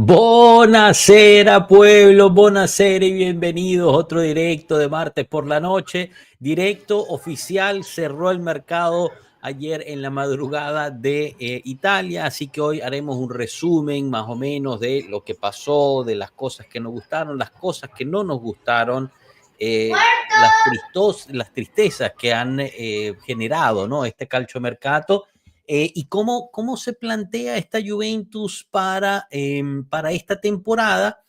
Buonasera pueblo, buonasera y bienvenidos a otro directo de martes por la noche. Directo oficial, cerró el mercado ayer en la madrugada de Italia, así que hoy haremos un resumen más o menos de lo que pasó, de las cosas que nos gustaron, las cosas que no nos gustaron, las tristezas que han generado, ¿no?, este calciomercato. ¿Y cómo se plantea esta Juventus para esta temporada?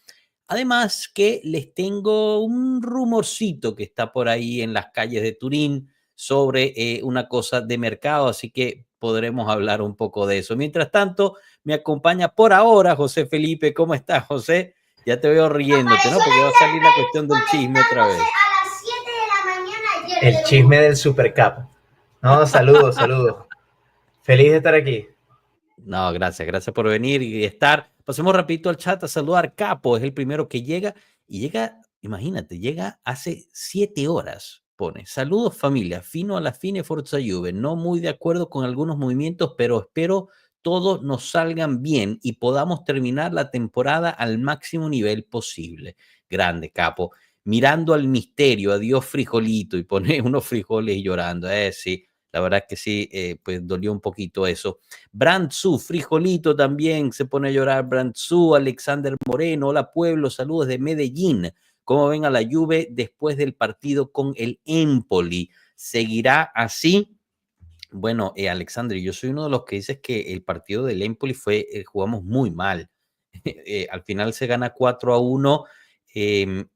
Además que les tengo un rumorcito que está por ahí en las calles de Turín sobre una cosa de mercado, así que podremos hablar un poco de eso. Mientras tanto, me acompaña por ahora José Felipe. ¿Cómo estás, José? Ya te veo riéndote, ¿no? Porque va a salir la cuestión del chisme otra vez. A las 7 de la mañana El chisme del supercapo. No, saludos, saludos. Feliz de estar aquí. No, gracias por venir y estar. Pasemos rapidito al chat a saludar. Capo es el primero que llega y llega, imagínate, llega hace 7 horas. Pone, saludos familia, fino a la fine Forza Juve. No muy de acuerdo con algunos movimientos, pero espero todos nos salgan bien y podamos terminar la temporada al máximo nivel posible. Grande, Capo. Mirando al misterio, adiós frijolito, y pone unos frijoles y llorando. Sí, la verdad que sí, pues dolió un poquito eso. Brandsu, frijolito también se pone a llorar. Brandsu, Alexander Moreno, hola pueblo, saludos de Medellín. ¿Cómo ven a la Juve después del partido con el Empoli? ¿Seguirá así? Bueno, Alexander, yo soy uno de los que dices que el partido del Empoli jugamos muy mal. Al final se gana 4-1,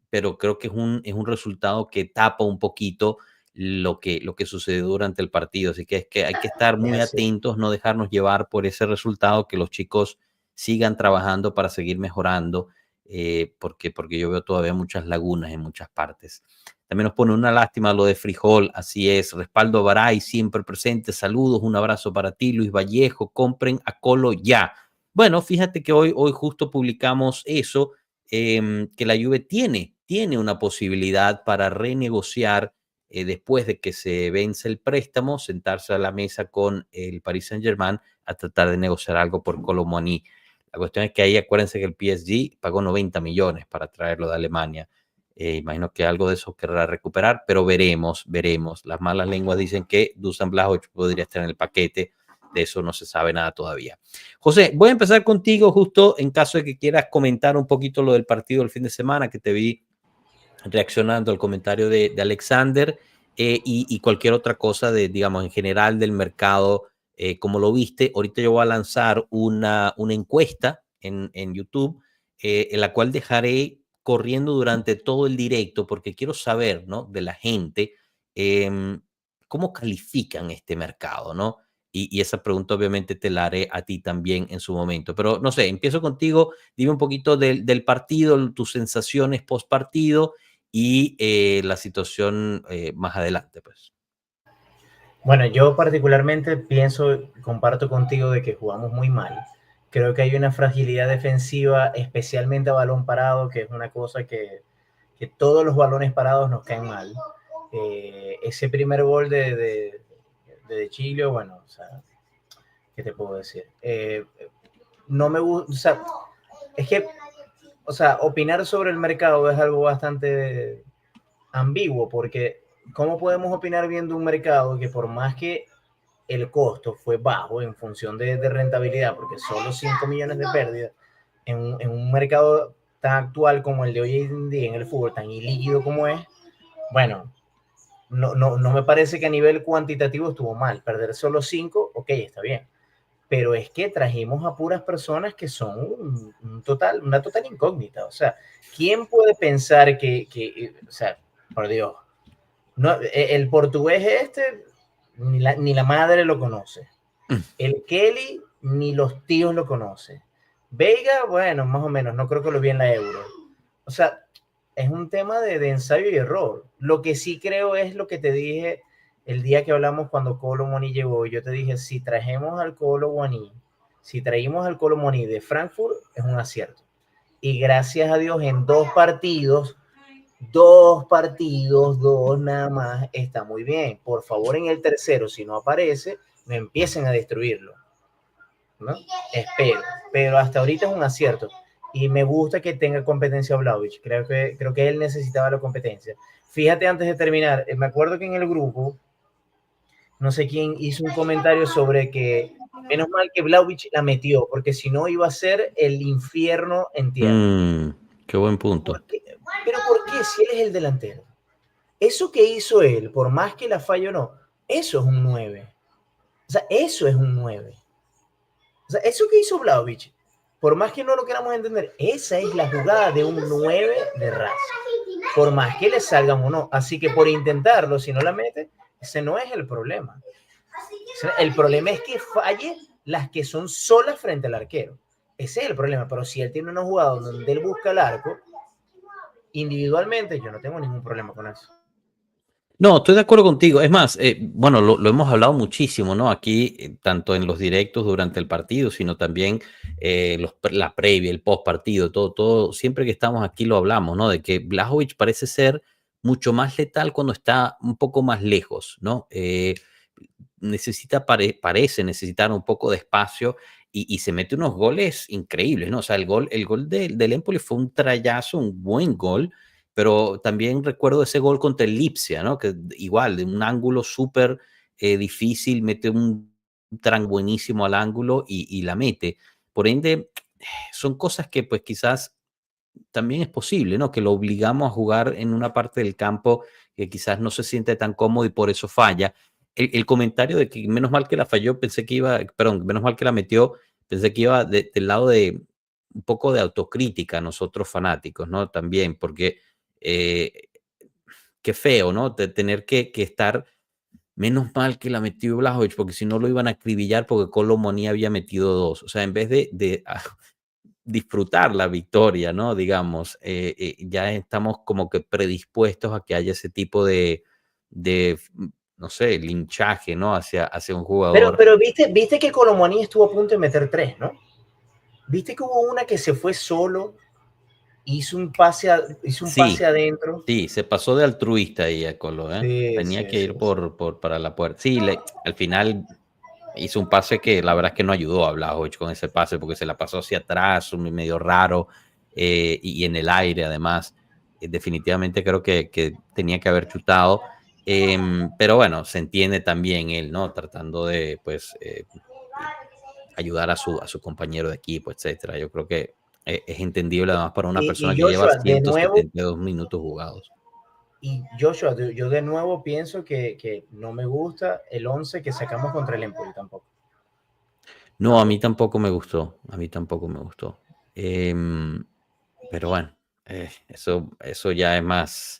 pero creo que es un resultado que tapa un poquito lo que sucedió durante el partido. Así que hay que estar muy atentos, no dejarnos llevar por ese resultado, que los chicos sigan trabajando para seguir mejorando, porque yo veo todavía muchas lagunas en muchas partes. También nos pone una lástima lo de Frijol, así es. Respaldo Baray, siempre presente. Saludos, un abrazo para ti, Luis Vallejo. Compren a Colo ya. Bueno, fíjate que hoy justo publicamos eso, que la Juve tiene una posibilidad para renegociar después de que se vence el préstamo, sentarse a la mesa con el Paris Saint-Germain a tratar de negociar algo por Kolo Muani. La cuestión es que ahí acuérdense que el PSG pagó 90 millones para traerlo de Alemania. Imagino que algo de eso querrá recuperar, pero veremos. Las malas lenguas dicen que Dusan Vlahovic podría estar en el paquete. De eso no se sabe nada todavía. José, voy a empezar contigo justo en caso de que quieras comentar un poquito lo del partido del fin de semana, que te vi reaccionando al comentario de Alexander, y cualquier otra cosa digamos, en general del mercado, como lo viste. Ahorita yo voy a lanzar una encuesta en YouTube, en la cual dejaré corriendo durante todo el directo, porque quiero saber, ¿no?, de la gente, cómo califican este mercado, ¿no? Y esa pregunta obviamente te la haré a ti también en su momento. Pero no sé, empiezo contigo. Dime un poquito del partido, tus sensaciones post partido y la situación más adelante, pues. Bueno, yo particularmente comparto contigo de que jugamos muy mal. Creo que hay una fragilidad defensiva, especialmente a balón parado, que es una cosa que todos los balones parados nos caen mal. Ese primer gol de Chile, bueno, o sea, ¿qué te puedo decir? No me gusta, o sea, es que, o sea, opinar sobre el mercado es algo bastante ambiguo, porque ¿cómo podemos opinar viendo un mercado que, por más que el costo fue bajo en función de rentabilidad, porque solo 5 millones de pérdidas en un mercado tan actual como el de hoy en día, en el fútbol tan ilíquido como es? Bueno, no me parece que a nivel cuantitativo estuvo mal. Perder solo 5, ok, está bien. Pero es que trajimos a puras personas que son una total incógnita. O sea, ¿quién puede pensar o sea, por Dios, no, el portugués ni la madre lo conoce. El Kelly, ni los tíos lo conocen. Veiga, bueno, más o menos, no creo que lo vi en la Euro. O sea, es un tema de ensayo y error. Lo que sí creo es lo que te dije el día que hablamos cuando Kolo Muani llegó. Yo te dije, si traemos al Kolo Muani, si traímos al Kolo Muani de Frankfurt, es un acierto. Y gracias a Dios, en dos partidos nada más, está muy bien. Por favor, en el tercero, si no aparece, no empiecen a destruirlo, ¿no? Espero, pero hasta ahorita es un acierto. y me gusta que tenga competencia Vlahovic. Creo que él necesitaba la competencia. Fíjate, antes de terminar, me acuerdo que en el grupo, no sé quién hizo un comentario sobre que menos mal que Vlahovic la metió, porque si no iba a ser el infierno en tierra. Qué buen punto. ¿Pero por qué si él es el delantero? Eso que hizo él, por más que la falle o no, eso es un 9. O sea, eso es un 9. O sea, eso que hizo Vlahovic, por más que no lo queramos entender, esa es la jugada de un 9 de raza. Por más que le salgan o no. Así que por intentarlo, si no la mete, ese no es el problema. El problema es que falle las que son solas frente al arquero. Ese es el problema. Pero si él tiene una jugada donde él busca el arco, individualmente, yo no tengo ningún problema con eso. No, estoy de acuerdo contigo. Es más, bueno, lo hemos hablado muchísimo, ¿no? Aquí, tanto en los directos durante el partido, sino también la previa, el post partido, todo, siempre que estamos aquí lo hablamos, ¿no? De que Blažević parece ser mucho más letal cuando está un poco más lejos, ¿no? Parece necesitar un poco de espacio y se mete unos goles increíbles, ¿no? O sea, el gol del Empoli fue un trayazo, un buen gol, pero también recuerdo ese gol contra el Lipsia, ¿no? Que igual, de un ángulo súper difícil, mete un tran buenísimo al ángulo y la mete. Por ende, son cosas que pues quizás también es posible, ¿no? Que lo obligamos a jugar en una parte del campo que quizás no se siente tan cómodo y por eso falla. El comentario de que menos mal que la falló, pensé que iba, perdón, menos mal que la metió, pensé que iba del lado de un poco de autocrítica a nosotros fanáticos, ¿no? También, porque eh, qué feo, ¿no? De tener que estar, menos mal que la metió Blažević, porque si no lo iban a acribillar porque Kolo Muani había metido 2. O sea, en vez de disfrutar la victoria, ¿no? Digamos, ya estamos como que predispuestos a que haya ese tipo de no sé, linchaje, ¿no? Hacia un jugador. Pero viste que Kolo Muani estuvo a punto de meter 3, ¿no? Viste que hubo una que se fue solo, hizo un pase Sí, adentro. sí, se pasó de altruista ahí a Colo, ¿eh? Sí, Tenía sí, que sí, ir sí. para la puerta. Sí, al final hizo un pase que la verdad es que no ayudó a Blažević con ese pase porque se la pasó hacia atrás, medio raro, y en el aire además. Definitivamente creo que tenía que haber chutado. Pero bueno, se entiende también él, ¿no? Tratando de, pues, ayudar a su compañero de equipo, etcétera. Yo creo que es entendible además para una persona Y que lleva Joshua, de nuevo, 172 minutos jugados. yo de nuevo pienso que no me gusta el 11 que sacamos contra el Empoli tampoco. No, a mí tampoco me gustó, a mí tampoco me gustó. Pero bueno, eso ya es más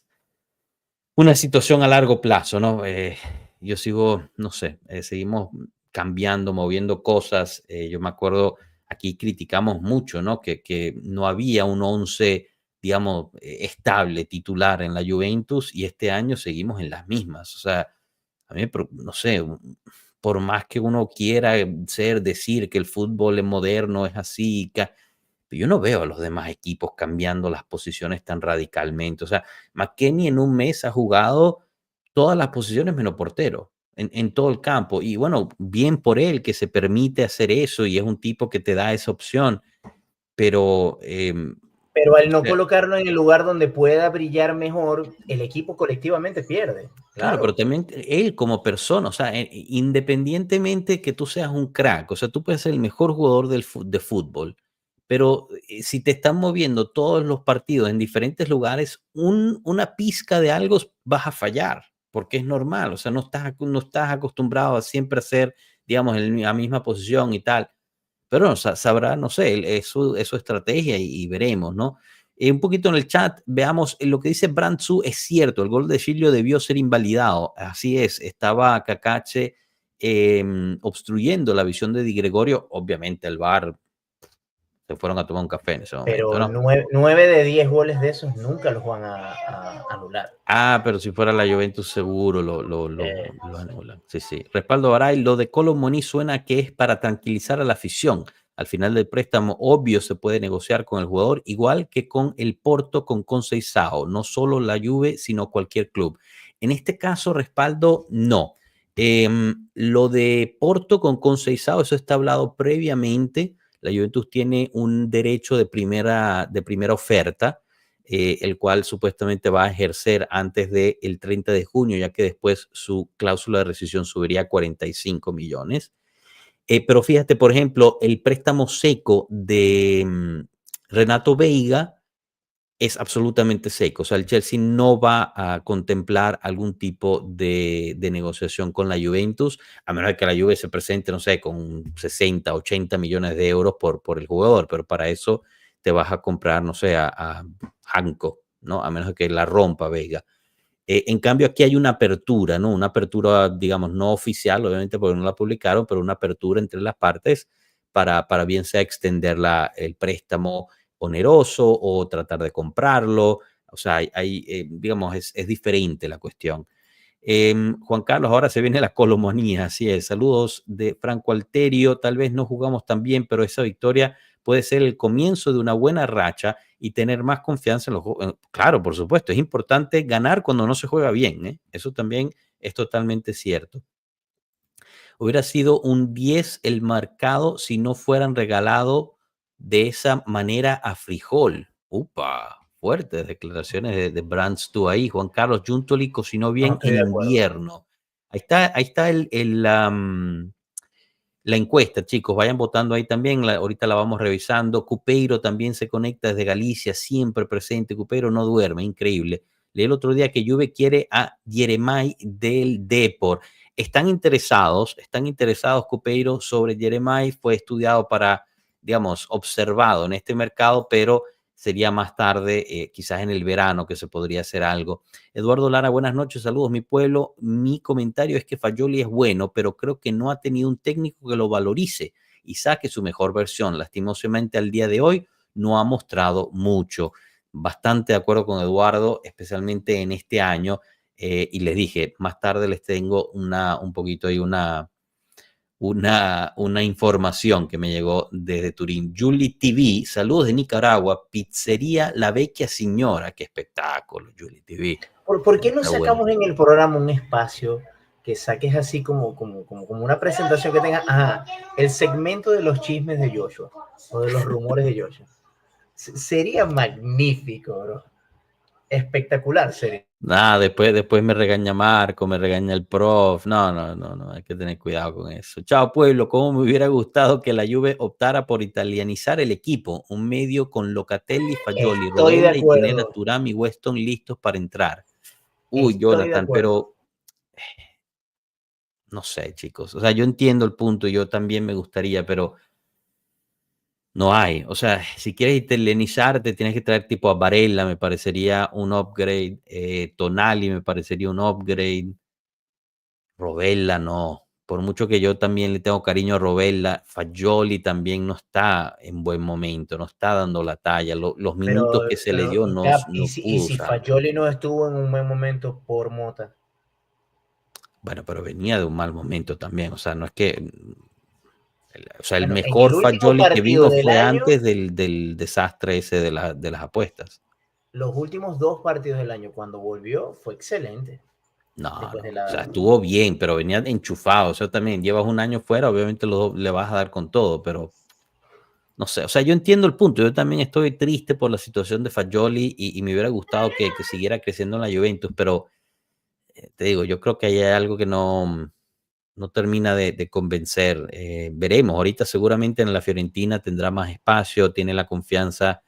una situación a largo plazo, ¿no? Yo sigo, no sé, seguimos cambiando, moviendo cosas. Yo me acuerdo, aquí criticamos mucho, ¿no? Que no había un 11, digamos, estable, titular en la Juventus y este año seguimos en las mismas. O sea, a mí, no sé, por más que uno quiera decir que el fútbol es moderno, es así, yo no veo a los demás equipos cambiando las posiciones tan radicalmente. O sea, McKennie en un mes ha jugado todas las posiciones menos portero en todo el campo. Y bueno, bien por él que se permite hacer eso y es un tipo que te da esa opción. Pero Pero al no colocarlo en el lugar donde pueda brillar mejor, el equipo colectivamente pierde. claro, Claro. pero también él como persona, o sea, independientemente que tú seas un crack, o sea, tú puedes ser el mejor jugador de fútbol, pero si te están moviendo todos los partidos en diferentes lugares, una pizca de algo vas a fallar, porque es normal, o sea, no estás acostumbrado a siempre hacer, digamos, la misma posición y tal. Pero no, sabrá, no sé, es su estrategia y veremos, ¿no? Un poquito en el chat, veamos lo que dice Brandsu, es cierto, el gol de Giglio debió ser invalidado, así es, estaba Cacache obstruyendo la visión de Di Gregorio, obviamente el VAR se fueron a tomar un café en ese momento, Pero ¿no? 9 de 10 goles de esos nunca los van a anular. Pero si fuera la Juventus seguro lo Sí. anulan. Sí, sí. Respaldo Baray, lo de Kolo Muani suena que es para tranquilizar a la afición. Al final del préstamo, obvio, se puede negociar con el jugador, igual que con el Porto con Conceição, no solo la Juve, sino cualquier club. En este caso, respaldo, no. Lo de Porto con Conceição, eso está hablado previamente. la Juventus tiene un derecho de primera oferta, el cual supuestamente va a ejercer antes del 30 de junio, ya que después su cláusula de rescisión subiría a 45 millones. Pero fíjate, por ejemplo, el préstamo seco de Renato Veiga es absolutamente seco. O sea, el Chelsea no va a contemplar algún tipo de negociación con la Juventus, a menos que la Juve se presente, no sé, con 60, 80 millones de euros por el jugador, pero para eso te vas a comprar, no sé, a Hanco, ¿no? A menos que la rompa Vega. En cambio, aquí hay una apertura, ¿no? Una apertura, digamos, no oficial, obviamente porque no la publicaron, pero una apertura entre las partes para bien sea extender el préstamo oneroso o tratar de comprarlo. O sea, digamos, es diferente la cuestión. Juan Carlos, ahora se viene la colomonía, así es. Saludos de Franco Alterio. Tal vez no jugamos tan bien, pero esa victoria puede ser el comienzo de una buena racha y tener más confianza en los juegos. Claro, por supuesto, es importante ganar cuando no se juega bien, ¿eh? Eso también es totalmente cierto. Hubiera sido un 10 el marcado si no fueran regalado de esa manera a Frijol. Upa, fuertes declaraciones de Brands tú ahí. Juan Carlos Giuntoli cocinó No bien estoy en de acuerdo. invierno. Ahí está la encuesta, chicos. Vayan votando ahí también. Ahorita la vamos revisando. Cupeiro también se conecta desde Galicia, siempre presente. Cupeiro no duerme, increíble. Leí el otro día que Juve quiere a Jeremai del Depor. Están interesados, Cupeiro, sobre Jeremai. Fue estudiado para, digamos, observado en este mercado, pero sería más tarde, quizás en el verano, que se podría hacer algo. Eduardo Lara, buenas noches, saludos, mi pueblo. Mi comentario es que Fagioli es bueno, pero creo que no ha tenido un técnico que lo valorice y saque su mejor versión. Lastimosamente, al día de hoy no ha mostrado mucho. Bastante de acuerdo con Eduardo, especialmente en este año. Y les dije, más tarde les tengo un poquito ahí una información que me llegó desde Turín. Julie TV, saludos de Nicaragua, Pizzería La Vecchia Signora, qué espectáculo, Julie TV. ¿Por qué no Está sacamos bueno. en el programa un espacio que saques así como una presentación que tenga el segmento de los chismes de Joshua o de los rumores de Joshua? Sería magnífico, bro. Espectacular sería. Nada, después me regaña Marco, me regaña el prof. No, hay que tener cuidado con eso. Chao, pueblo, cómo me hubiera gustado que la Juve optara por italianizar el equipo, un medio con Locatelli, Fagioli, Estoy de Rodella y tener a acuerdo. Thuram y Weston listos para entrar. Uy, Estoy de Jonathan, acuerdo. pero no sé, chicos. O sea, yo entiendo el punto, yo también me gustaría, pero no hay. O sea, si quieres italianizarte, tienes que traer tipo a Barella, me parecería un upgrade. Tonali me parecería un upgrade. Robella no. Por mucho que yo también le tengo cariño a Robella, Fagioli también no está en buen momento, no está dando la talla. Los minutos que se le dio Cap, no y pudo si usarlo. Fagioli no estuvo en un buen momento por Mota? Bueno, pero venía de un mal momento también. O sea, no es que. O sea, el Bueno, en el mejor último Fagioli que partido vino del fue año, antes del desastre ese de las apuestas. los últimos dos partidos del año, cuando volvió, fue excelente. No. Después de O sea, la... estuvo bien, pero venía enchufado. O sea, también llevas un año fuera, obviamente le vas a dar con todo, pero no sé. O sea, yo entiendo el punto. Yo también estoy triste por la situación de Fagioli y me hubiera gustado que siguiera creciendo en la Juventus, pero te digo, yo creo que hay algo que no termina de convencer. Veremos. Ahorita seguramente en la Fiorentina tendrá más espacio, tiene la confianza,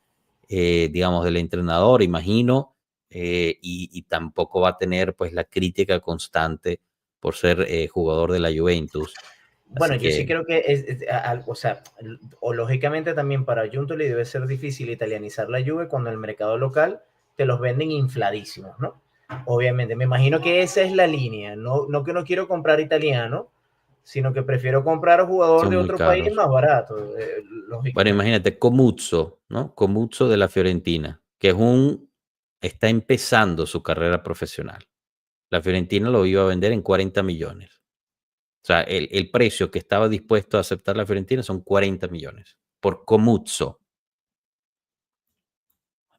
digamos, del entrenador, imagino, y tampoco va a tener pues la crítica constante por ser jugador de la Juventus. Bueno, Así yo sí que creo que, o sea, o lógicamente también para Giuntoli debe ser difícil italianizar la Juve cuando el mercado local te los venden infladísimos, ¿no? Obviamente, me imagino que esa es la línea, no que no quiero comprar italiano, sino que prefiero comprar a jugador son de muy otro país caros. más barato, Bueno, lógicamente. imagínate, Comuzzo, ¿no? Comuzzo de la Fiorentina, que está empezando su carrera profesional. La Fiorentina lo iba a vender en 40 millones. O sea, el precio que estaba dispuesto a aceptar la Fiorentina son 40 millones por Comuzzo.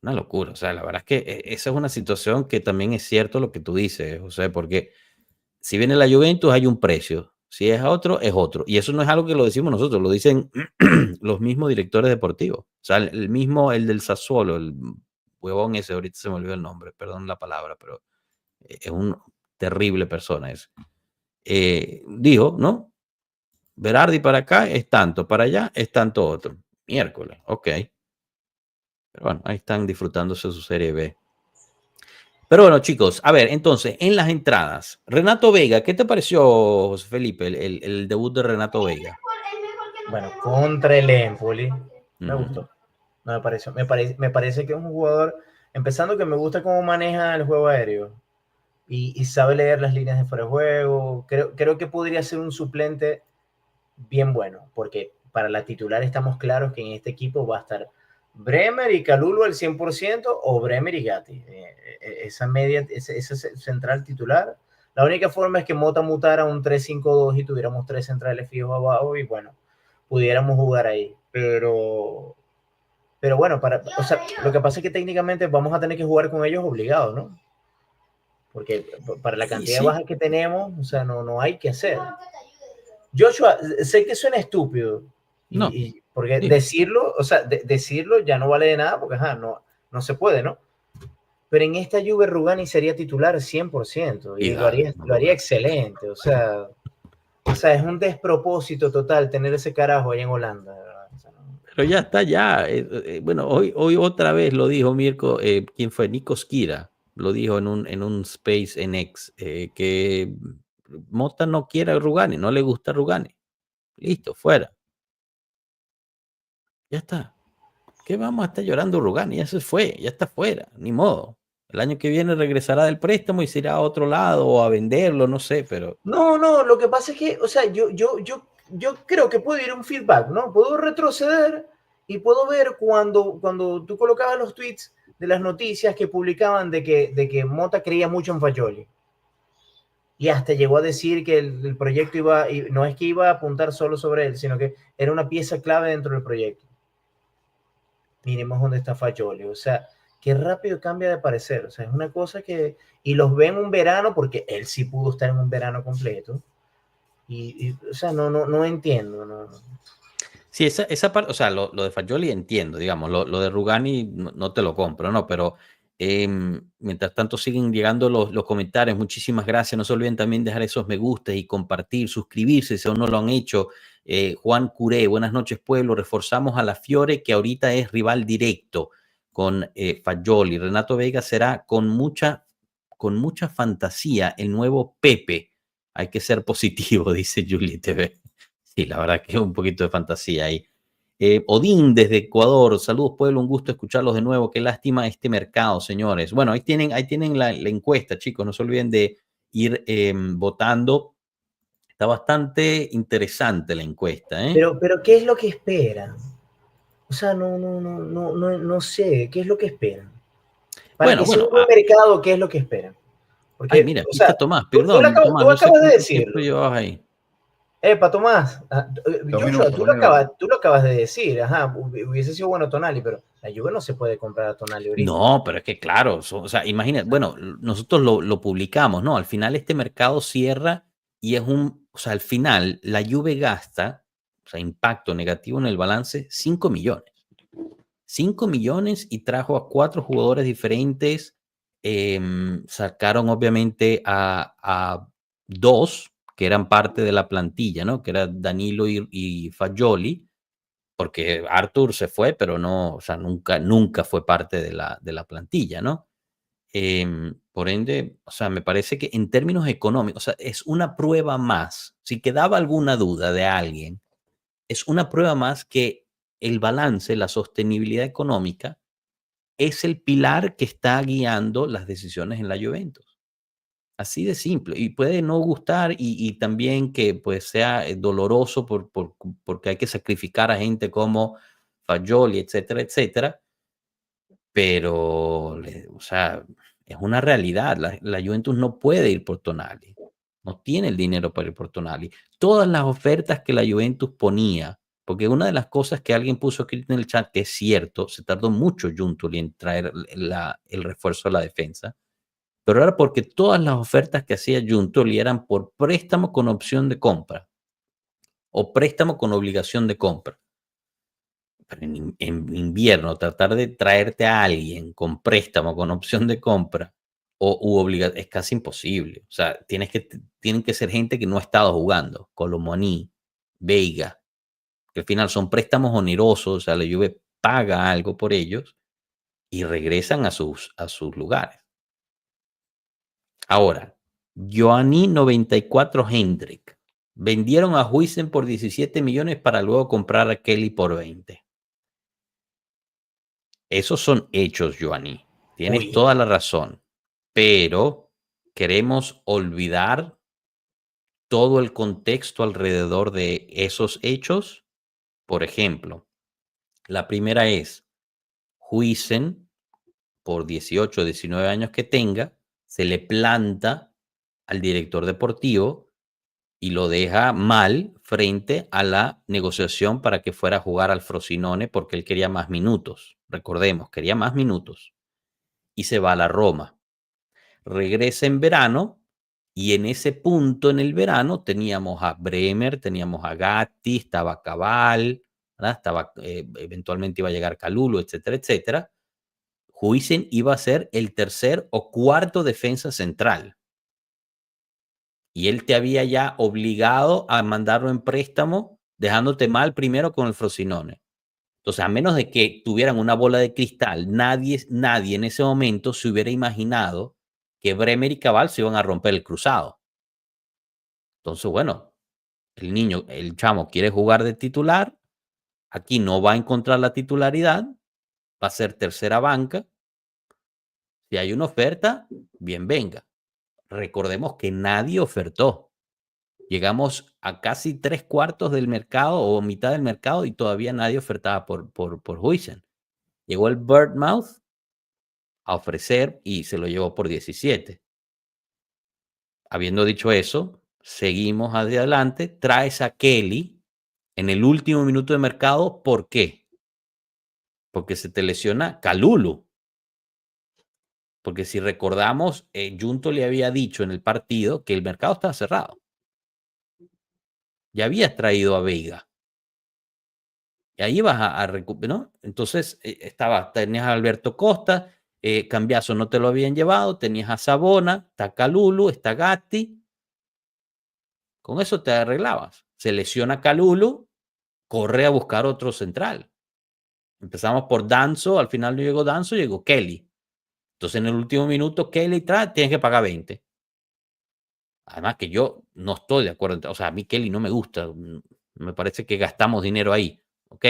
Una locura. O sea, la verdad es que esa es una situación que también es cierto lo que tú dices, José, porque si viene la Juventus hay un precio. Si es otro, es otro. Y eso no es algo que lo decimos nosotros, lo dicen los mismos directores deportivos. O sea, el mismo, el del Sassuolo, el huevón ese, ahorita se me olvidó el nombre, perdón la palabra, pero es un terrible persona ese. Dijo, ¿no? Berardi para acá es tanto, para allá es tanto otro. Miércoles, ok. Pero bueno, ahí están disfrutándose su Serie B. Pero bueno, chicos, a ver, entonces, en las entradas, Renato Vega, ¿qué te pareció, José Felipe, el debut de Renato Vega? Bueno, contra el Empoli, me Ujú. gustó. No me pareció. Me parece que es un jugador, empezando que me gusta cómo maneja el juego aéreo y sabe leer las líneas de fuera de juego. Creo que podría ser un suplente bien bueno, porque para la titular estamos claros que en este equipo va a estar Bremer y Calulu al 100% o Bremer y Gatti. Esa media, esa central titular. La única forma es que Mota mutara un 3-5-2 y tuviéramos tres centrales fijos abajo y bueno, pudiéramos jugar ahí. Pero bueno, o sea, lo que pasa es que técnicamente vamos a tener que jugar con ellos obligados, ¿no? Porque para la Y cantidad de sí, bajas que tenemos, o sea, no hay que hacer. Joshua, sé que suena estúpido, no, porque sí, decirlo, o sea, decirlo ya no vale de nada, porque ajá, no se puede, ¿no? Pero en esta Juve Rugani sería titular 100% y y dale, lo haría excelente, o sea, es un despropósito total tener ese carajo allá en Holanda, ¿verdad? O sea, pero ya está, ya. Bueno, hoy otra vez lo dijo Mirko, ¿quién fue? Nico Skira, lo dijo en un Space en X, que Mota no quiere a Rugani, no le gusta Rugani. Listo, fuera. Ya está. ¿Qué vamos a estar llorando Rugani? Ya se fue, ya está fuera, ni modo. El año que viene regresará del préstamo y se irá a otro lado o a venderlo, no sé, pero no, lo que pasa es que, o sea, yo creo que puedo ir a un feedback, ¿no? Puedo retroceder y puedo ver cuando tú colocabas los tweets de las noticias que publicaban de que Mota creía mucho en Fajoli. Y hasta llegó a decir que el proyecto no es que iba a apuntar solo sobre él, sino que era una pieza clave dentro del proyecto. Miremos dónde está Fajoli. O sea, qué rápido cambia de parecer. O sea, es una cosa que... Y los ven un verano, porque él sí pudo estar en un verano completo. O sea, no entiendo. No. sí, esa parte, o sea, lo de Fagioli entiendo, digamos, lo de Rugani no te lo compro, ¿no? Pero mientras tanto siguen llegando los comentarios, muchísimas gracias, no se olviden también dejar esos me gusta y compartir, suscribirse si aún no lo han hecho. Juan Curé, buenas noches pueblo, reforzamos a la Fiore que ahorita es rival directo con Fagioli. Renato Vega será con mucha fantasía el nuevo Pepe. Hay que ser positivo, dice Julie TV. Sí, la verdad que es un poquito de fantasía ahí. Odín desde Ecuador, saludos pueblo, un gusto escucharlos de nuevo. Qué lástima este mercado, señores. Bueno, ahí tienen la encuesta, chicos. No se olviden de ir votando. Está bastante interesante la encuesta, ¿eh? Pero ¿qué es lo que esperan? O sea, no sé, ¿qué es lo que esperan? Para Bueno, que sea bueno. un buen mercado, ¿qué es lo que esperan? Ay, Porque, mira, o aquí sea, está Tomás. Perdón, Tomás, tú no sé acabas de cuánto tiempo decirlo. llevabas ahí. Tomás, Dos Joshua, minutos, 2 minutos. tú lo acabas de decir, ajá, hubiese sido bueno Tonali, pero la Juve no se puede comprar a Tonali ahorita. No, pero es que claro, o sea, imagínate, bueno, nosotros lo publicamos, ¿no? Al final este mercado cierra y o sea, al final la Juve gasta, o sea, impacto negativo en el balance, 5 millones. 5 millones y trajo a 4 jugadores diferentes. Sacaron obviamente a 2 que eran parte de la plantilla, ¿no? Que era Danilo y Fagioli porque Arthur se fue, pero no, o sea, nunca fue parte de la plantilla, ¿no? Por ende, o sea, me parece que en términos económicos, o sea, es una prueba más. Si quedaba alguna duda de alguien, es una prueba más que el balance, la sostenibilidad económica, es el pilar que está guiando las decisiones en la Juventus. Así de simple. Y puede no gustar y también que pues sea doloroso porque hay que sacrificar a gente como Fagioli, etcétera, etcétera. Pero, o sea, es una realidad. La Juventus no puede ir por Tonali. No tiene el dinero para ir por Tonali. Todas las ofertas que la Juventus ponía, porque una de las cosas que alguien puso aquí en el chat, que es cierto, se tardó mucho Giuntoli en traer el refuerzo a la defensa, pero era porque todas las ofertas que hacía Juntoli eran por préstamo con opción de compra o préstamo con obligación de compra. Pero en invierno, tratar de traerte a alguien con préstamo con opción de compra es casi imposible. O sea, tienen que ser gente que no ha estado jugando. Colomoni, Veiga, que al final son préstamos onerosos, o sea, la Juve paga algo por ellos y regresan a sus lugares. Ahora, Giovanni 94 Hendrick. Vendieron a Huijsen por 17 millones para luego comprar a Kelly por 20. Esos son hechos, Giovanni. Tienes toda la razón. Pero queremos olvidar todo el contexto alrededor de esos hechos. Por ejemplo, la primera es Huijsen, por 18 o 19 años que tenga, se le planta al director deportivo y lo deja mal frente a la negociación para que fuera a jugar al Frosinone porque él quería más minutos. Recordemos, quería más minutos. Y se va a la Roma. Regresa en verano y en ese punto en el verano teníamos a Bremer, teníamos a Gatti, estaba Cabal, eventualmente iba a llegar Kalulu, etcétera, etcétera. Huijsen iba a ser el tercer o cuarto defensa central. Y él te había ya obligado a mandarlo en préstamo, dejándote mal primero con el Frosinone. Entonces, a menos de que tuvieran una bola de cristal, nadie en ese momento se hubiera imaginado que Bremer y Cabal se iban a romper el cruzado. Entonces, bueno, el chamo quiere jugar de titular, aquí no va a encontrar la titularidad, va a ser tercera banca. Si hay una oferta, bien venga. Recordemos que nadie ofertó. Llegamos a casi 3/4 del mercado o mitad del mercado y todavía nadie ofertaba por Huijsen. Llegó el Bournemouth a ofrecer y se lo llevó por 17. Habiendo dicho eso, seguimos hacia adelante. Traes a Kelly en el último minuto de mercado. ¿Por qué? Porque se te lesiona Kalulu. Porque si recordamos, Junto le había dicho en el partido que el mercado estaba cerrado. Ya habías traído a Veiga. Y ahí vas a recuperar, ¿no? Entonces, tenías a Alberto Costa, Cambiaso no te lo habían llevado, tenías a Sabona, está Kalulu, está Gatti. Con eso te arreglabas. Se lesiona Kalulu, corre a buscar otro central. Empezamos por Danzo, al final no llegó Danzo, llegó Kelly. Entonces, en el último minuto, Kelly tienes que pagar 20. Además que yo no estoy de acuerdo. O sea, a mí Kelly no me gusta. Me parece que gastamos dinero ahí. Ok.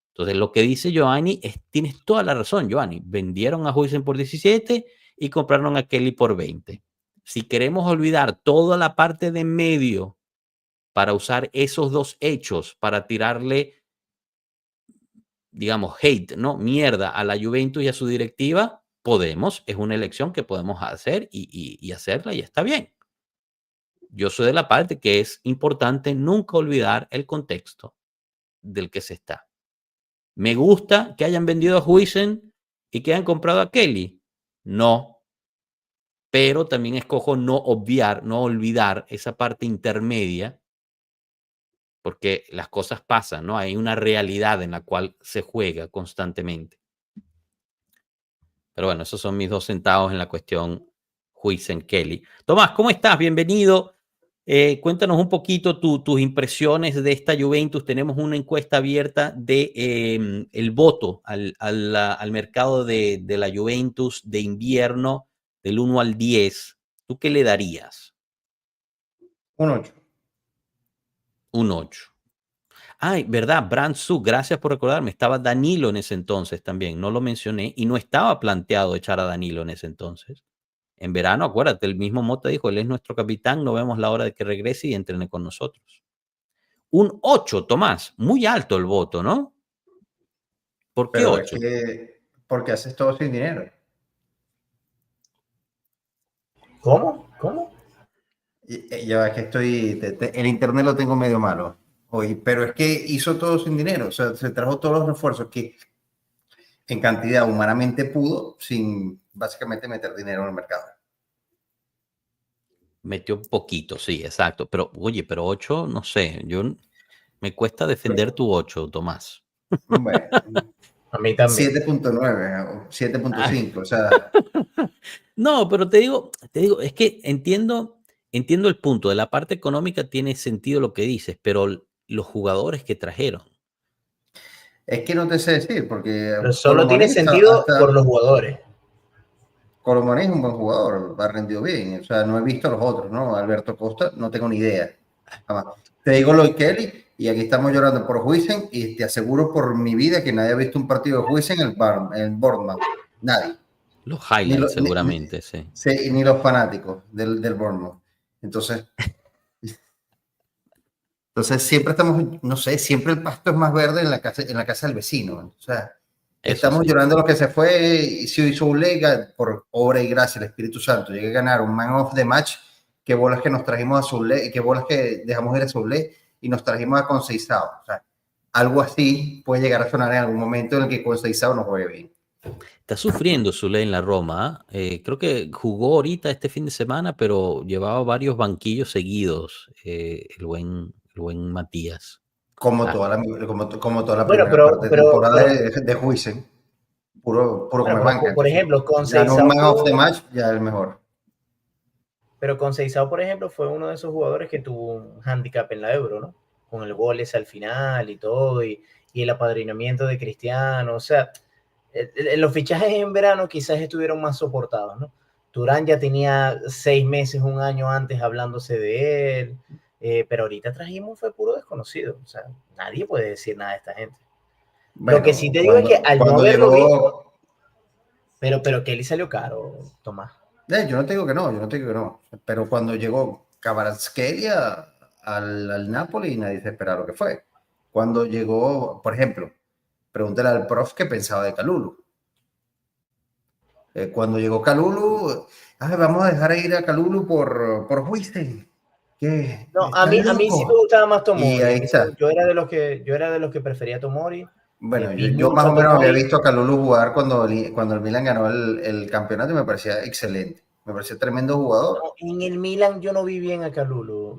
Entonces, lo que dice Giovanni tienes toda la razón, Giovanni. Vendieron a Huijsen por 17 y compraron a Kelly por 20. Si queremos olvidar toda la parte de medio para usar esos dos hechos para tirarle, digamos, hate, ¿no? Mierda a la Juventus y a su directiva, podemos. Es una elección que podemos hacer y hacerla y está bien. Yo soy de la parte que es importante nunca olvidar el contexto del que se está. ¿Me gusta que hayan vendido a Huijsen y que hayan comprado a Kelly? No. Pero también escojo no olvidar esa parte intermedia, porque las cosas pasan, ¿no? Hay una realidad en la cual se juega constantemente. Pero bueno, esos son mis 2 centavos en la cuestión Huijsen-Kelly. Tomás, ¿cómo estás? Bienvenido. Cuéntanos un poquito tus impresiones de esta Juventus. Tenemos una encuesta abierta de el voto al mercado de la Juventus de invierno del 1 al 10. ¿Tú qué le darías? Un 8. Un 8. Ay, verdad, Brandsu, gracias por recordarme. Estaba Danilo en ese entonces también. No lo mencioné y no estaba planteado echar a Danilo en ese entonces. En verano, acuérdate, el mismo Mota dijo, él es nuestro capitán, no vemos la hora de que regrese y entrene con nosotros. Un 8, Tomás, muy alto el voto, ¿no? ¿Por qué Pero 8? es que, porque haces todo sin dinero. ¿Cómo? ¿Cómo? Ya es que el internet lo tengo medio malo hoy, pero es que hizo todo sin dinero, o sea, se trajo todos los refuerzos que en cantidad humanamente pudo sin básicamente meter dinero en el mercado. Metió un poquito, sí, exacto. Pero, oye, pero 8, no sé, me cuesta defender tu 8, Tomás. Bueno, A mí también. 7.9 o Ah. 7.5, o sea, No, pero te digo, es que entiendo el punto. De la parte económica tiene sentido lo que dices, pero los jugadores que trajeron. es que no te sé decir, porque Pero solo tiene Colomani sentido por los jugadores. Colomani es un buen jugador, ha rendido bien, o sea, no he visto a los otros, ¿no? Alberto Costa, no tengo ni idea. Jamás. Te digo lo de Kelly, y aquí estamos llorando por Huijsen, y te aseguro por mi vida que nadie ha visto un partido de Huijsen en Bournemouth. Nadie. Los Ni, highlights, seguramente, sí. sí, ni los fanáticos del Bournemouth. Entonces siempre estamos, no sé, siempre el pasto es más verde en la casa del vecino. O sea, Eso estamos sí. llorando lo que se fue, y si hizo un lega por obra y gracia del Espíritu Santo, llegue a ganar un man of the match, qué bolas que nos trajimos a Soule, qué bolas que dejamos ir a Soule y nos trajimos a Conceição. O sea, algo así puede llegar a sonar en algún momento en el que Conceição no juegue bien. Está sufriendo Zule en la Roma. Creo que jugó ahorita este fin de semana, pero llevaba varios banquillos seguidos, el buen Matías. Como Ah, toda la, como toda la Bueno, primera parte de temporada pero de Huijsen. Puro bueno, come pero banca. por Entonces, ejemplo, ganó un man of the match, ya es el mejor. Pero Conceição, por ejemplo, fue uno de esos jugadores que tuvo un handicap en la Euro, ¿no? Con el gol ese al final y todo, y el apadrinamiento de Cristiano. O sea, los fichajes en verano quizás estuvieron más soportados, ¿no? Turán ya tenía 6 meses, un año antes hablándose de él, pero ahorita trajimos fue puro desconocido. O sea, nadie puede decir nada de esta gente. Lo que sí Bueno, te digo es que al no cuando haberlo visto, llegó, pero Kelly salió caro, Tomás. yo no te digo que no, yo no te digo que no, pero cuando llegó Kvaratskhelia al Napoli, nadie se esperaba lo que fue. Cuando llegó, por ejemplo, pregúntale al prof qué pensaba de Kalulu. Cuando llegó Kalulu, vamos a dejar ir a Kalulu por Huijsen, que No, a está mí, sí me loco. gustaba más Y Tomori. ahí está. Yo era de los que prefería Tomori. Bueno, Vi yo más mucho o a menos había Tomori. visto a Kalulu jugar cuando el Milan ganó el campeonato y me parecía excelente. Me parecía tremendo jugador. No, en el Milan yo no vi bien a Kalulu.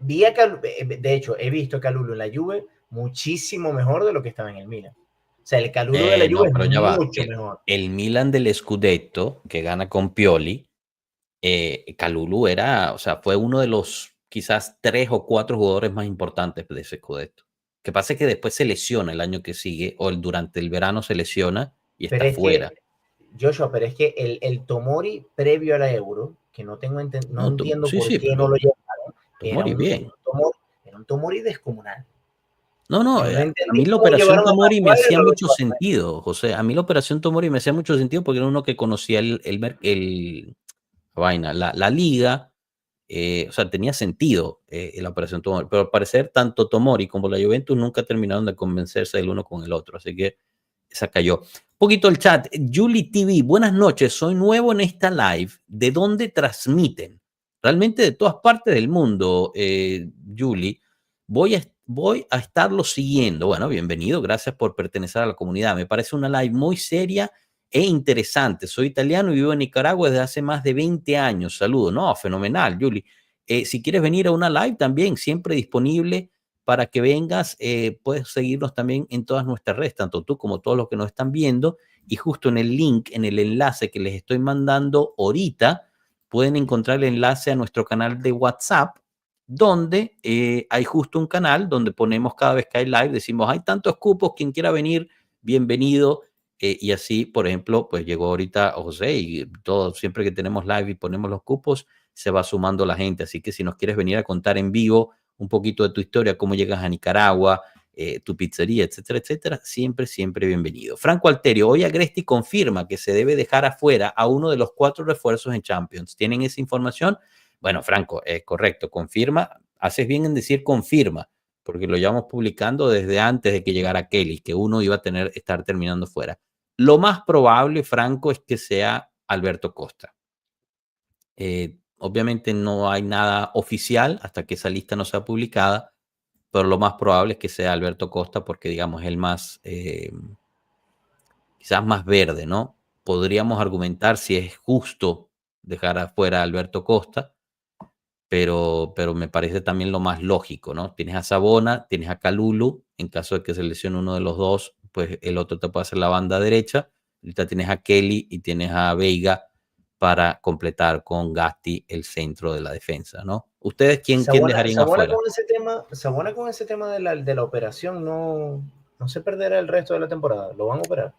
Vi a Kalulu, de hecho, he visto a Kalulu en la Juve muchísimo mejor de lo que estaba en el Milan. O sea, el Kalulu de la Juve no, es pero ya va. mucho mejor. El Milan del Scudetto, que gana con Pioli, Kalulu era, o sea, fue uno de los quizás 3 o 4 jugadores más importantes de ese Scudetto. Que pasa es que después se lesiona el año que sigue, o durante el verano se lesiona y está Pero es fuera. que, Joshua, pero es que el Tomori previo a la Euro, que no No, entiendo sí, por sí, qué no pero lo llevaron, Tomori bien. era un Tomori descomunal. No, Yo no a entendí mí la cómo operación llevaron a Tomori me Maguire y hacía no lo mucho llevaron. sentido, José. A mí la operación Tomori me hacía mucho sentido porque era uno que conocía la liga, o sea, tenía sentido la operación Tomori, pero al parecer tanto Tomori como la Juventus nunca terminaron de convencerse del uno con el otro, así que esa cayó. Un poquito el chat. Julie TV, buenas noches, soy nuevo en esta live. ¿De dónde transmiten? Realmente de todas partes del mundo, Julie. Voy a estarlo siguiendo. Bueno, bienvenido, gracias por pertenecer a la comunidad. Me parece una live muy seria e interesante. Soy italiano y vivo en Nicaragua desde hace más de 20 años. Saludos. No, fenomenal, Julie. Si quieres venir a una live también, siempre disponible para que vengas. Puedes seguirnos también en todas nuestras redes, tanto tú como todos los que nos están viendo. Y justo en el link, en el enlace que les estoy mandando ahorita, pueden encontrar el enlace a nuestro canal de WhatsApp, donde hay justo un canal donde ponemos cada vez que hay live, decimos, hay tantos cupos, quien quiera venir, bienvenido. Y así, por ejemplo, pues llegó ahorita José y todo, siempre que tenemos live y ponemos los cupos, se va sumando la gente. Así que si nos quieres venir a contar en vivo un poquito de tu historia, cómo llegas a Nicaragua, tu pizzería, etcétera, etcétera, siempre, siempre bienvenido. Franco Alterio, hoy Agresti confirma que se debe dejar afuera a uno de los 4 refuerzos en Champions. ¿Tienen esa información? Bueno, Franco, correcto, confirma. Haces bien en decir confirma, porque lo llevamos publicando desde antes de que llegara Kelly, que uno iba a estar terminando fuera. Lo más probable, Franco, es que sea Alberto Costa. Obviamente no hay nada oficial hasta que esa lista no sea publicada, pero lo más probable es que sea Alberto Costa porque, digamos, es el más, quizás más verde, ¿no? Podríamos argumentar si es justo dejar afuera a Alberto Costa, pero me parece también lo más lógico, ¿no? Tienes a Sabona, tienes a Kalulu, en caso de que se lesione uno de los dos, pues el otro te puede hacer la banda derecha. Ahorita tienes a Kelly y tienes a Veiga para completar con Gatti el centro de la defensa, ¿no? ¿Ustedes quién dejarían afuera? Sabona con ese tema de la operación no se perderá el resto de la temporada. ¿Lo van a operar?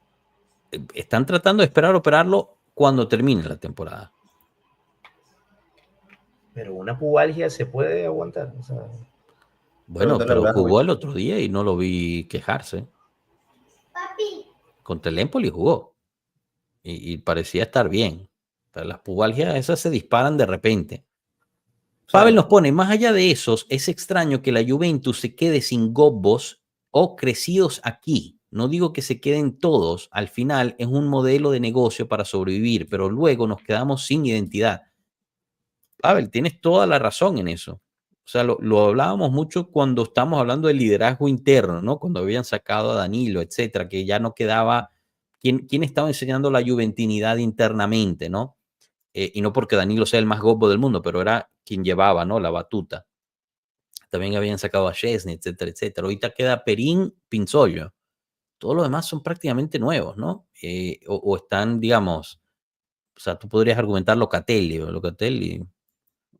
Están tratando de esperar operarlo cuando termine la temporada. Pero una pubalgia se puede aguantar. O sea, Bueno, Pregúntale a pero Blajovic. jugó el otro día y no lo vi quejarse. Papi, Contra el Empoli jugó y parecía estar bien. Pero las pubalgias esas se disparan de repente. Pavel nos pone, más allá de esos, es extraño que la Juventus se quede sin gobbos o crecidos aquí. No digo que se queden todos, al final es un modelo de negocio para sobrevivir, pero luego nos quedamos sin identidad. Pavel, tienes toda la razón en eso. O sea, lo hablábamos mucho cuando estamos hablando del liderazgo interno, ¿no? Cuando habían sacado a Danilo, etcétera, que ya no quedaba quién estaba enseñando la juventinidad internamente, ¿no? Y no porque Danilo sea el más gobbo del mundo, pero era quien llevaba, ¿no? La batuta. También habían sacado a Chesney, etcétera, etcétera. Ahorita queda Perín, Pinzollo. Todos los demás son prácticamente nuevos, ¿no? O están, digamos, o sea, tú podrías argumentar Locatelli,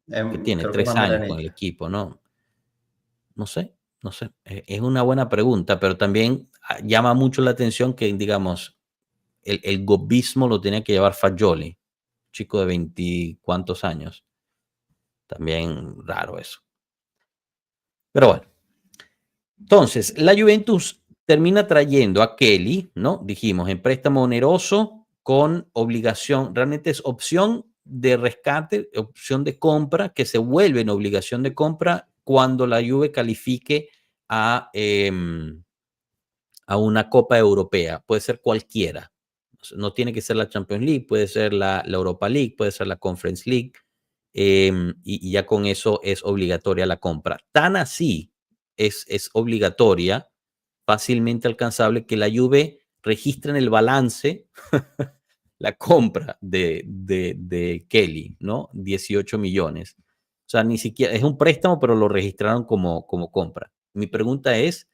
que tiene Creo que 3 más años con el Milanista. equipo, ¿no? No sé. Es una buena pregunta, pero también llama mucho la atención que, digamos, el gobbismo lo tenía que llevar Fagioli, chico de 20 cuantos años. También raro eso. Pero bueno. Entonces, la Juventus termina trayendo a Kelly, ¿no? Dijimos, en préstamo oneroso con obligación, realmente es opción de rescate, opción de compra, que se vuelve en obligación de compra cuando la Juve califique a una Copa Europea. Puede ser cualquiera. No tiene que ser la Champions League, puede ser la Europa League, puede ser la Conference League, y ya con eso es obligatoria la compra. Tan así es obligatoria, fácilmente alcanzable, que la Juve registra en el balance la compra de Kelly, ¿no? 18 millones. O sea, ni siquiera es un préstamo, pero lo registraron como compra. Mi pregunta es,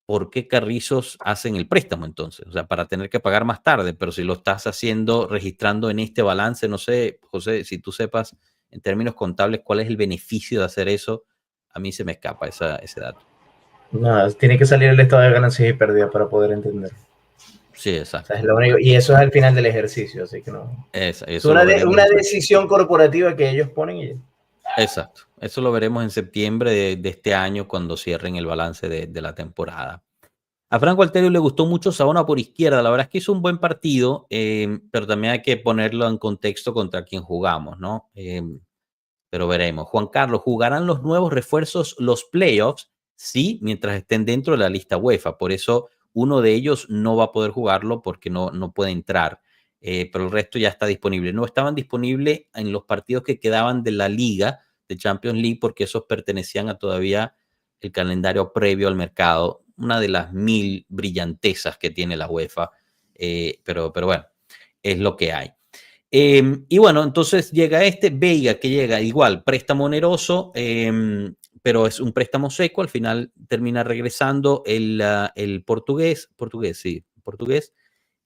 ¿por qué Carrizos hacen el préstamo entonces? O sea, para tener que pagar más tarde, pero si lo estás haciendo, registrando en este balance, no sé, José, si tú sepas en términos contables cuál es el beneficio de hacer eso, a mí se me escapa ese dato. nada, tiene que salir el estado de ganancias y pérdidas para poder entender. Sí, O exacto. sea, es lo único, y eso es al final del ejercicio, así que no. Eso Es lo una veremos. decisión corporativa que ellos ponen y Exacto. Eso lo veremos en septiembre de este año cuando cierren el balance de la temporada. A Franco Alterio le gustó mucho Saona por izquierda. La verdad es que hizo un buen partido, pero también hay que ponerlo en contexto contra quien jugamos, ¿no? Pero veremos. Juan Carlos, ¿jugarán los nuevos refuerzos los playoffs? Sí, mientras estén dentro de la lista UEFA. Por eso uno de ellos no va a poder jugarlo porque no puede entrar. Pero el resto ya está disponible. No estaban disponibles en los partidos que quedaban de la Liga de Champions League porque esos pertenecían a todavía el calendario previo al mercado. Una de las 1000 brillantezas que tiene la UEFA. Pero bueno, es lo que hay. Y bueno, entonces llega Veiga, que llega igual, préstamo oneroso, pero es un préstamo seco. Al final termina regresando el portugués,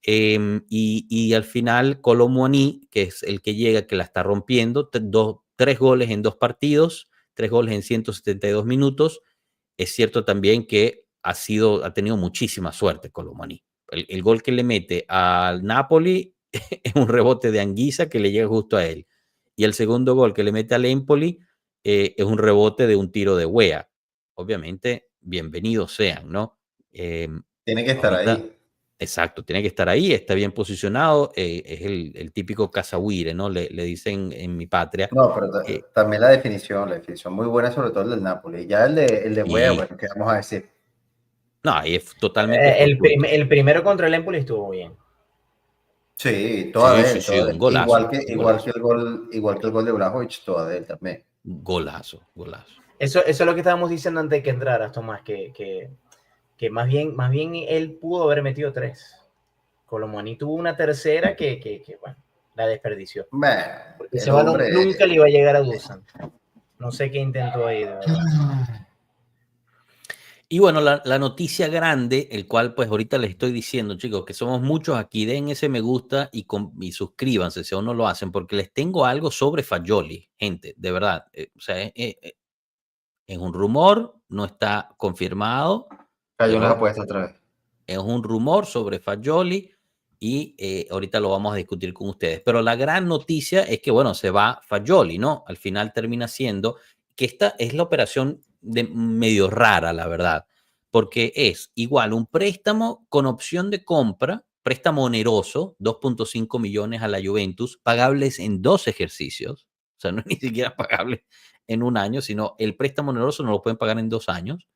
y al final Kolo Muani, que es el que llega, que la está rompiendo, 3 goles en 2 partidos, 3 goles en 172 minutos. Es cierto también que ha tenido muchísima suerte Kolo Muani. El gol que le mete al Napoli es un rebote de Anguissa que le llega justo a él. Y el segundo gol que le mete al Empoli es un rebote de un tiro de Wea. Obviamente, bienvenidos sean, ¿no? Tiene que estar Ahorita, ahí. exacto, tiene que estar ahí, está bien posicionado, es el típico cazahuire, ¿no? Le dicen en mi patria. No, pero también la definición muy buena, sobre todo el del Napoli. Ya el de Wea, Y bueno, ¿qué vamos a decir? no, ahí es totalmente fortuito. el primero contra el Empoli estuvo bien. Sí, toda Sí, de sí, él, sí, toda de un él. golazo. Igual que el gol de Blajovic, toda de él también. Golazo. Eso es lo que estábamos diciendo antes de que entraras, Tomás, que más bien él pudo haber metido 3. Colomani tuvo una tercera que bueno, la desperdició. Bueno, Porque el ese balón hombre, nunca le iba a llegar a Dusan. No sé qué intentó ahí, de verdad. Y bueno, la noticia grande, el cual pues ahorita les estoy diciendo, chicos, que somos muchos aquí, den ese me gusta y suscríbanse si aún no lo hacen, porque les tengo algo sobre Fagioli, gente, de verdad. O sea, es un rumor, no está confirmado, Cayó en las pero apuestas otra vez. es un rumor sobre Fagioli y ahorita lo vamos a discutir con ustedes. Pero la gran noticia es que, bueno, se va Fagioli, ¿no? Al final termina siendo que esta es la operación medio rara, la verdad, porque es igual un préstamo con opción de compra, préstamo oneroso, 2.5 millones a la Juventus, pagables en 2 ejercicios, o sea, no es ni siquiera pagable en un año, sino el préstamo oneroso no lo pueden pagar en 2 años.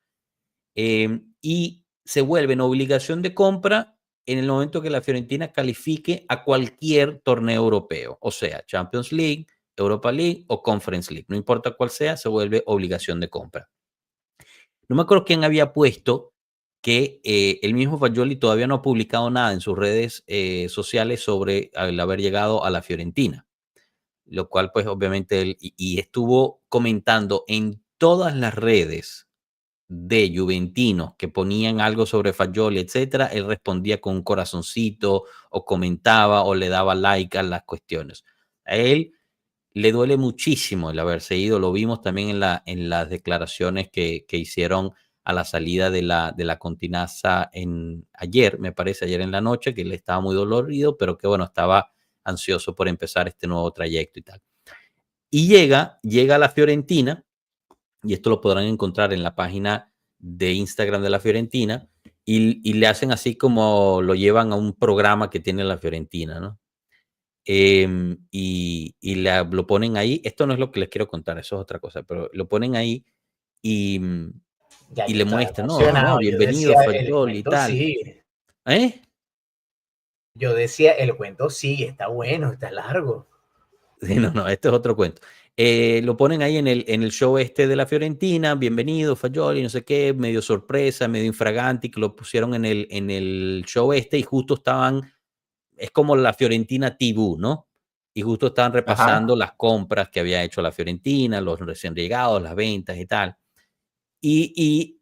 Y se vuelve en obligación de compra en el momento que la Fiorentina califique a cualquier torneo europeo, o sea, Champions League, Europa League o Conference League, no importa cuál sea, se vuelve obligación de compra. No me acuerdo quién había puesto que el mismo Fagioli todavía no ha publicado nada en sus redes sociales sobre el haber llegado a la Fiorentina, lo cual pues obviamente él y estuvo comentando en todas las redes de juventinos que ponían algo sobre Fagioli, etcétera, él respondía con un corazoncito o comentaba o le daba like a las cuestiones. A él le duele muchísimo el haberse ido, lo vimos también en las declaraciones que hicieron a la salida de la Continaza ayer, me parece, ayer en la noche, que él estaba muy dolorido, pero que bueno, estaba ansioso por empezar este nuevo trayecto y tal. Y llega a la Fiorentina, y esto lo podrán encontrar en la página de Instagram de la Fiorentina, y le hacen así como lo llevan a un programa que tiene la Fiorentina, ¿no? Lo ponen ahí, esto no es lo que les quiero contar, eso es otra cosa, pero lo ponen ahí y, Ya y yo le estaba muestran, no, emocionado. Yo bienvenido decía, el Fagioli y cuento tal. sigue. ¿Eh? Yo decía, el cuento sigue, está bueno, está largo. Sí, no, este es otro cuento. Lo ponen ahí en el show este de la Fiorentina, bienvenido Fagioli, no sé qué, medio sorpresa, medio infraganti, que lo pusieron en el show este y justo es como la Fiorentina TV, ¿no? Y justo estaban Ajá. repasando las compras que había hecho la Fiorentina, los recién llegados, las ventas y tal. Y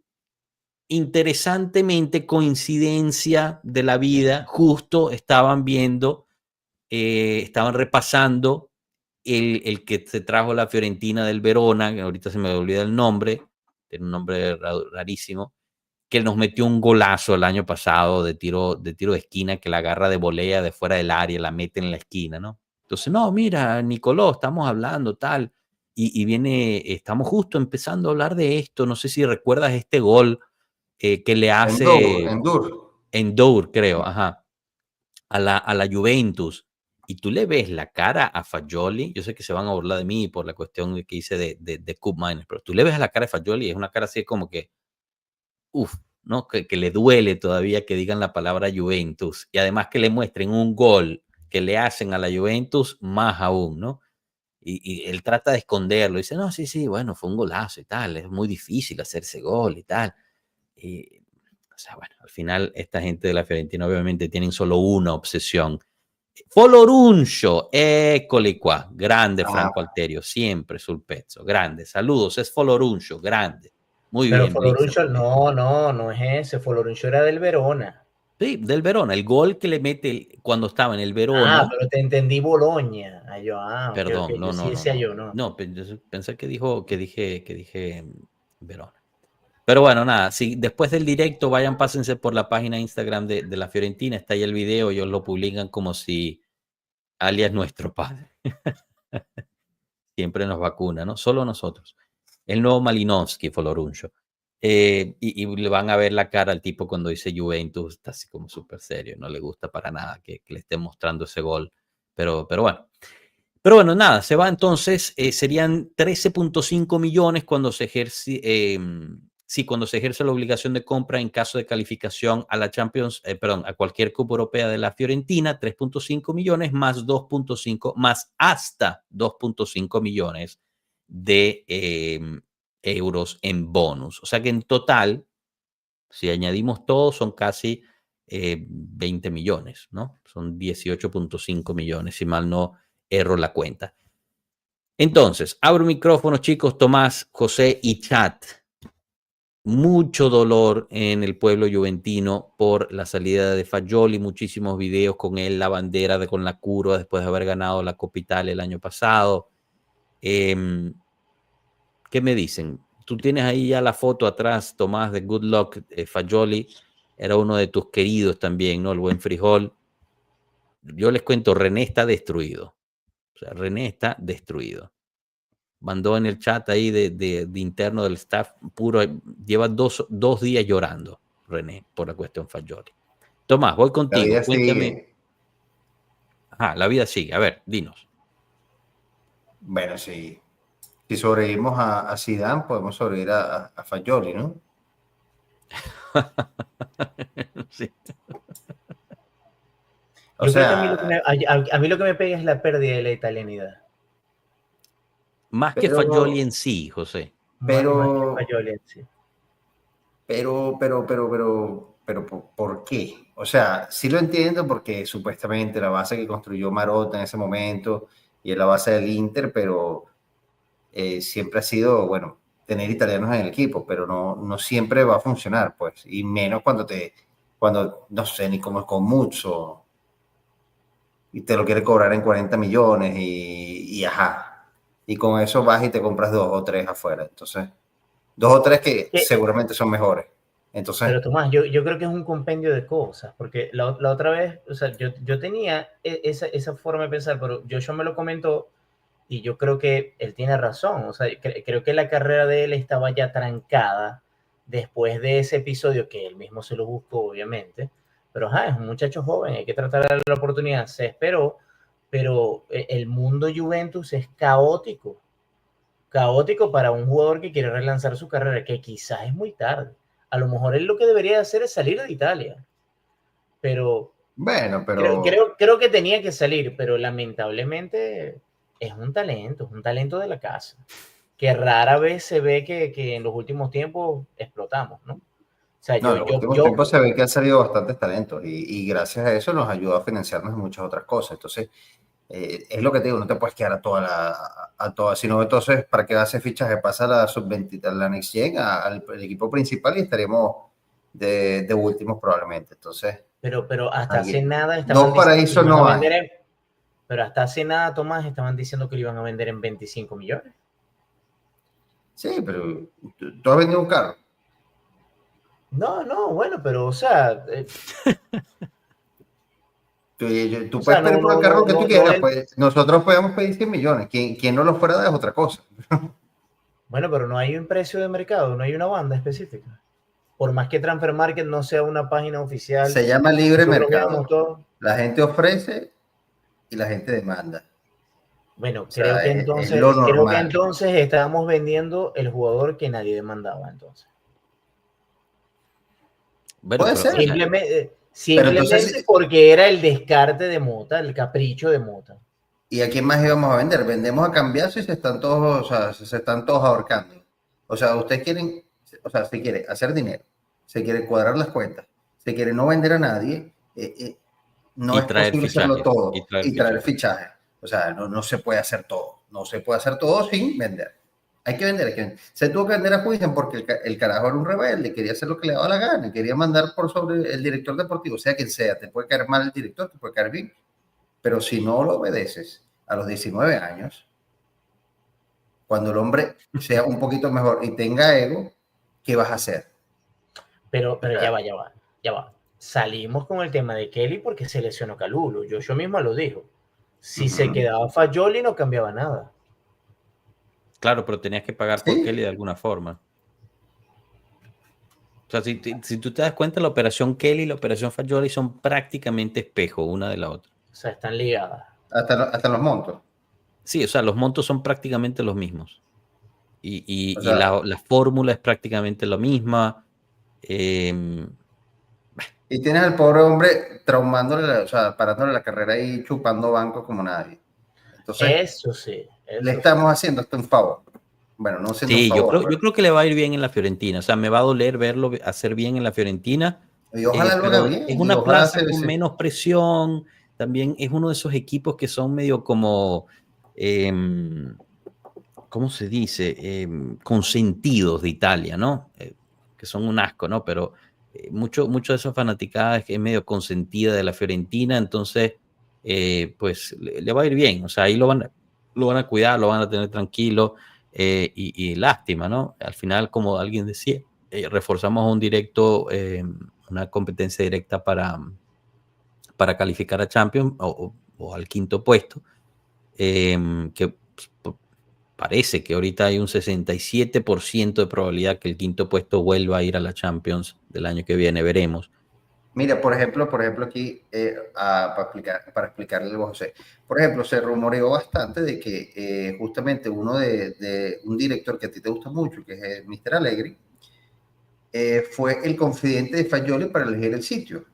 interesantemente, coincidencia de la vida, justo estaban repasando el que se trajo la Fiorentina del Verona, que ahorita se me olvida el nombre, tiene un nombre rarísimo, que nos metió un golazo el año pasado de tiro de esquina, que la agarra de volea de fuera del área, la mete en la esquina, ¿no? Entonces, no, mira, Nicolò, estamos hablando tal, estamos justo empezando a hablar de esto, no sé si recuerdas este gol que le hace Endur. Endour, creo, ajá, a la Juventus, y tú le ves la cara a Fagioli, yo sé que se van a burlar de mí por la cuestión que hice de Cup Miners, pero tú le ves a la cara de Fagioli, es una cara así como que, uff, ¿no? Que le duele todavía que digan la palabra Juventus, y además que le muestren un gol que le hacen a la Juventus, más aún, ¿no? Y él trata de esconderlo, dice, no, sí, sí, bueno, fue un golazo y tal, es muy difícil hacerse gol y tal. Y, o sea, bueno, al final esta gente de la Fiorentina obviamente tienen solo una obsesión. Foloruncio, eccoli qua, grande Franco Ajá. Alterio, siempre sul pezzo, grande, saludos, es Foloruncio, grande. Muy Pero bien, Blixer, Folorunsho, muy bien. no es ese. Folorunsho era del Verona. Sí, del Verona, el gol que le mete cuando estaba en el Ah, Verona, pero te entendí Boloña. Ok, ok. perdón, no, Yo sí no, no, decía no, yo, no. no, pensé que dije Verona. Pero bueno, nada, si después del directo vayan, pásense por la página de Instagram de la Fiorentina, está ahí el video, ellos lo publican como si alias nuestro padre. Siempre nos vacuna, ¿no? Solo nosotros. El nuevo Malinowski, Foloruncio. Y le van a ver la cara al tipo cuando dice Juventus, está así como súper serio, no le gusta para nada que le estén mostrando ese gol. Pero bueno. Pero bueno, nada, se va entonces, serían 13.5 millones cuando se ejerce, cuando se ejerce la obligación de compra en caso de calificación a la Champions, perdón, a cualquier Copa Europea de la Fiorentina, 3.5 millones más 2.5, más hasta 2.5 millones de euros en bonus. O sea que en total, si añadimos todo, son casi 20 millones, ¿no? Son 18.5 millones, si mal no erro la cuenta. Entonces, abro micrófono, chicos, Tomás, José y chat. Mucho dolor en el pueblo juventino por la salida de Fagioli, muchísimos videos con él, la bandera con la curva después de haber ganado la Copa Italia el año pasado. ¿Qué me dicen? Tú tienes ahí ya la foto atrás, Tomás, de Good Luck. Fagioli era uno de tus queridos también, ¿no? El buen frijol. Yo les cuento, René está destruido. O sea, René está destruido. Mandó en el chat ahí de interno del staff puro, lleva dos días llorando, René, por la cuestión Fagioli. Tomás, voy contigo, cuéntame. Sigue. Ajá, la vida sigue, a ver, dinos. Bueno, sí. Si sobrevivimos a Zidane, podemos sobrevivir a Fagioli, ¿no? Sí. Yo creo que a mí lo que me pega es la pérdida de la italianidad. Más que Fagioli en sí, José. Pero, más que Fagioli en sí. pero, ¿por qué? O sea, sí lo entiendo porque supuestamente la base que construyó Marotta en ese momento y es la base del Inter, pero siempre ha sido, bueno, tener italianos en el equipo, pero no siempre va a funcionar, pues, y menos cuando no sé, ni como con Muzzo, y te lo quiere cobrar en 40 millones y ajá, y con eso vas y te compras 2 o 3 afuera, entonces, 2 o 3 que seguramente son mejores. Entonces, pero Tomás, yo creo que es un compendio de cosas, porque la otra vez, o sea, yo tenía esa forma de pensar, pero yo me lo comentó y yo creo que él tiene razón, o sea, creo que la carrera de él estaba ya trancada después de ese episodio que él mismo se lo buscó, obviamente, pero es un muchacho joven, hay que tratar de darle la oportunidad, se esperó, pero el mundo Juventus es caótico para un jugador que quiere relanzar su carrera, que quizás es muy tarde. A lo mejor él lo que debería hacer es salir de Italia. Pero bueno, creo que tenía que salir, pero lamentablemente es un talento de la casa, que rara vez se ve que en los últimos tiempos explotamos, ¿no? O sea, en los últimos tiempos se ve que han salido bastantes talentos y gracias a eso nos ayuda a financiarnos en muchas otras cosas. Entonces, es lo que te digo, no te puedes quedar a toda, sino entonces, ¿para qué hace fichaje? Pasa la sub-20, a la Next Gen, al equipo principal y estaríamos de últimos probablemente. Entonces, pero hasta hace nada estaban dos paraísos no hay. Pero hasta hace nada, Tomás, estaban diciendo que lo iban a vender en 25 millones. Sí, pero tú has vendido un carro. No, bueno, pero o sea... Tú puedes pedir por el carro que tú quieras, pues nosotros podemos pedir 100 millones. Quien no los fuera dar es otra cosa. Bueno, pero no hay un precio de mercado, no hay una banda específica. Por más que Transfer Market no sea una página oficial. Se llama libre mercado. La gente ofrece y la gente demanda. Bueno, creo que entonces estábamos vendiendo el jugador que nadie demandaba entonces. Bueno, puede ser. Simplemente porque era el descarte de Mota, el capricho de Mota. ¿Y a quién más íbamos a vender? Vendemos a cambiazo y se están todos ahorcando. O sea, ustedes quieren, o sea, se quiere hacer dinero, se quiere cuadrar las cuentas, se quiere no vender a nadie, no es posible hacerlo todo y traer fichajes. O sea, no se puede hacer todo. No se puede hacer todo sin vender. Hay que vender. Se tuvo que vender a Huijsen porque el carajo era un rebelde, quería hacer lo que le daba la gana, quería mandar por sobre el director deportivo, sea quien sea. Te puede caer mal el director, te puede caer bien. Pero si no lo obedeces a los 19 años, cuando el hombre sea un poquito mejor y tenga ego, ¿qué vas a hacer? Pero ya va. Salimos con el tema de Kelly porque se lesionó Kalulu. Yo mismo lo dijo. Si se quedaba Fagioli no cambiaba nada. Claro, pero tenías que pagar por Kelly de alguna forma. O sea, si tú te das cuenta, la operación Kelly y la operación Fagioli son prácticamente espejo una de la otra. O sea, están ligadas. Hasta los montos. Sí, o sea, los montos son prácticamente los mismos. Y la fórmula es prácticamente la misma. Y tienes al pobre hombre traumándole, o sea, parándole la carrera y chupando banco como nadie. Entonces, eso sí. Le estamos haciendo hasta un favor. Bueno, no siendo un favor. Yo creo que le va a ir bien en la Fiorentina. O sea, me va a doler verlo hacer bien en la Fiorentina. Y ojalá lo haga bien. Es una plaza con menos presión. También es uno de esos equipos que son medio como ¿cómo se dice? Consentidos de Italia, ¿no? Que son un asco, ¿no? Pero mucho de esa fanaticada es medio consentida de la Fiorentina, entonces, pues le va a ir bien. O sea, ahí lo van a cuidar, lo van a tener tranquilo, y lástima, ¿no? Al final, como alguien decía, reforzamos un directo, una competencia directa para calificar a Champions o al quinto puesto, que pues, parece que ahorita hay un 67% de probabilidad que el quinto puesto vuelva a ir a la Champions del año que viene, veremos. Mira, por ejemplo aquí, para explicarle a José, por ejemplo, se rumoreó bastante de que justamente uno de un director que a ti te gusta mucho, que es Mr. Allegri, fue el confidente de Fagioli para elegir el sitio.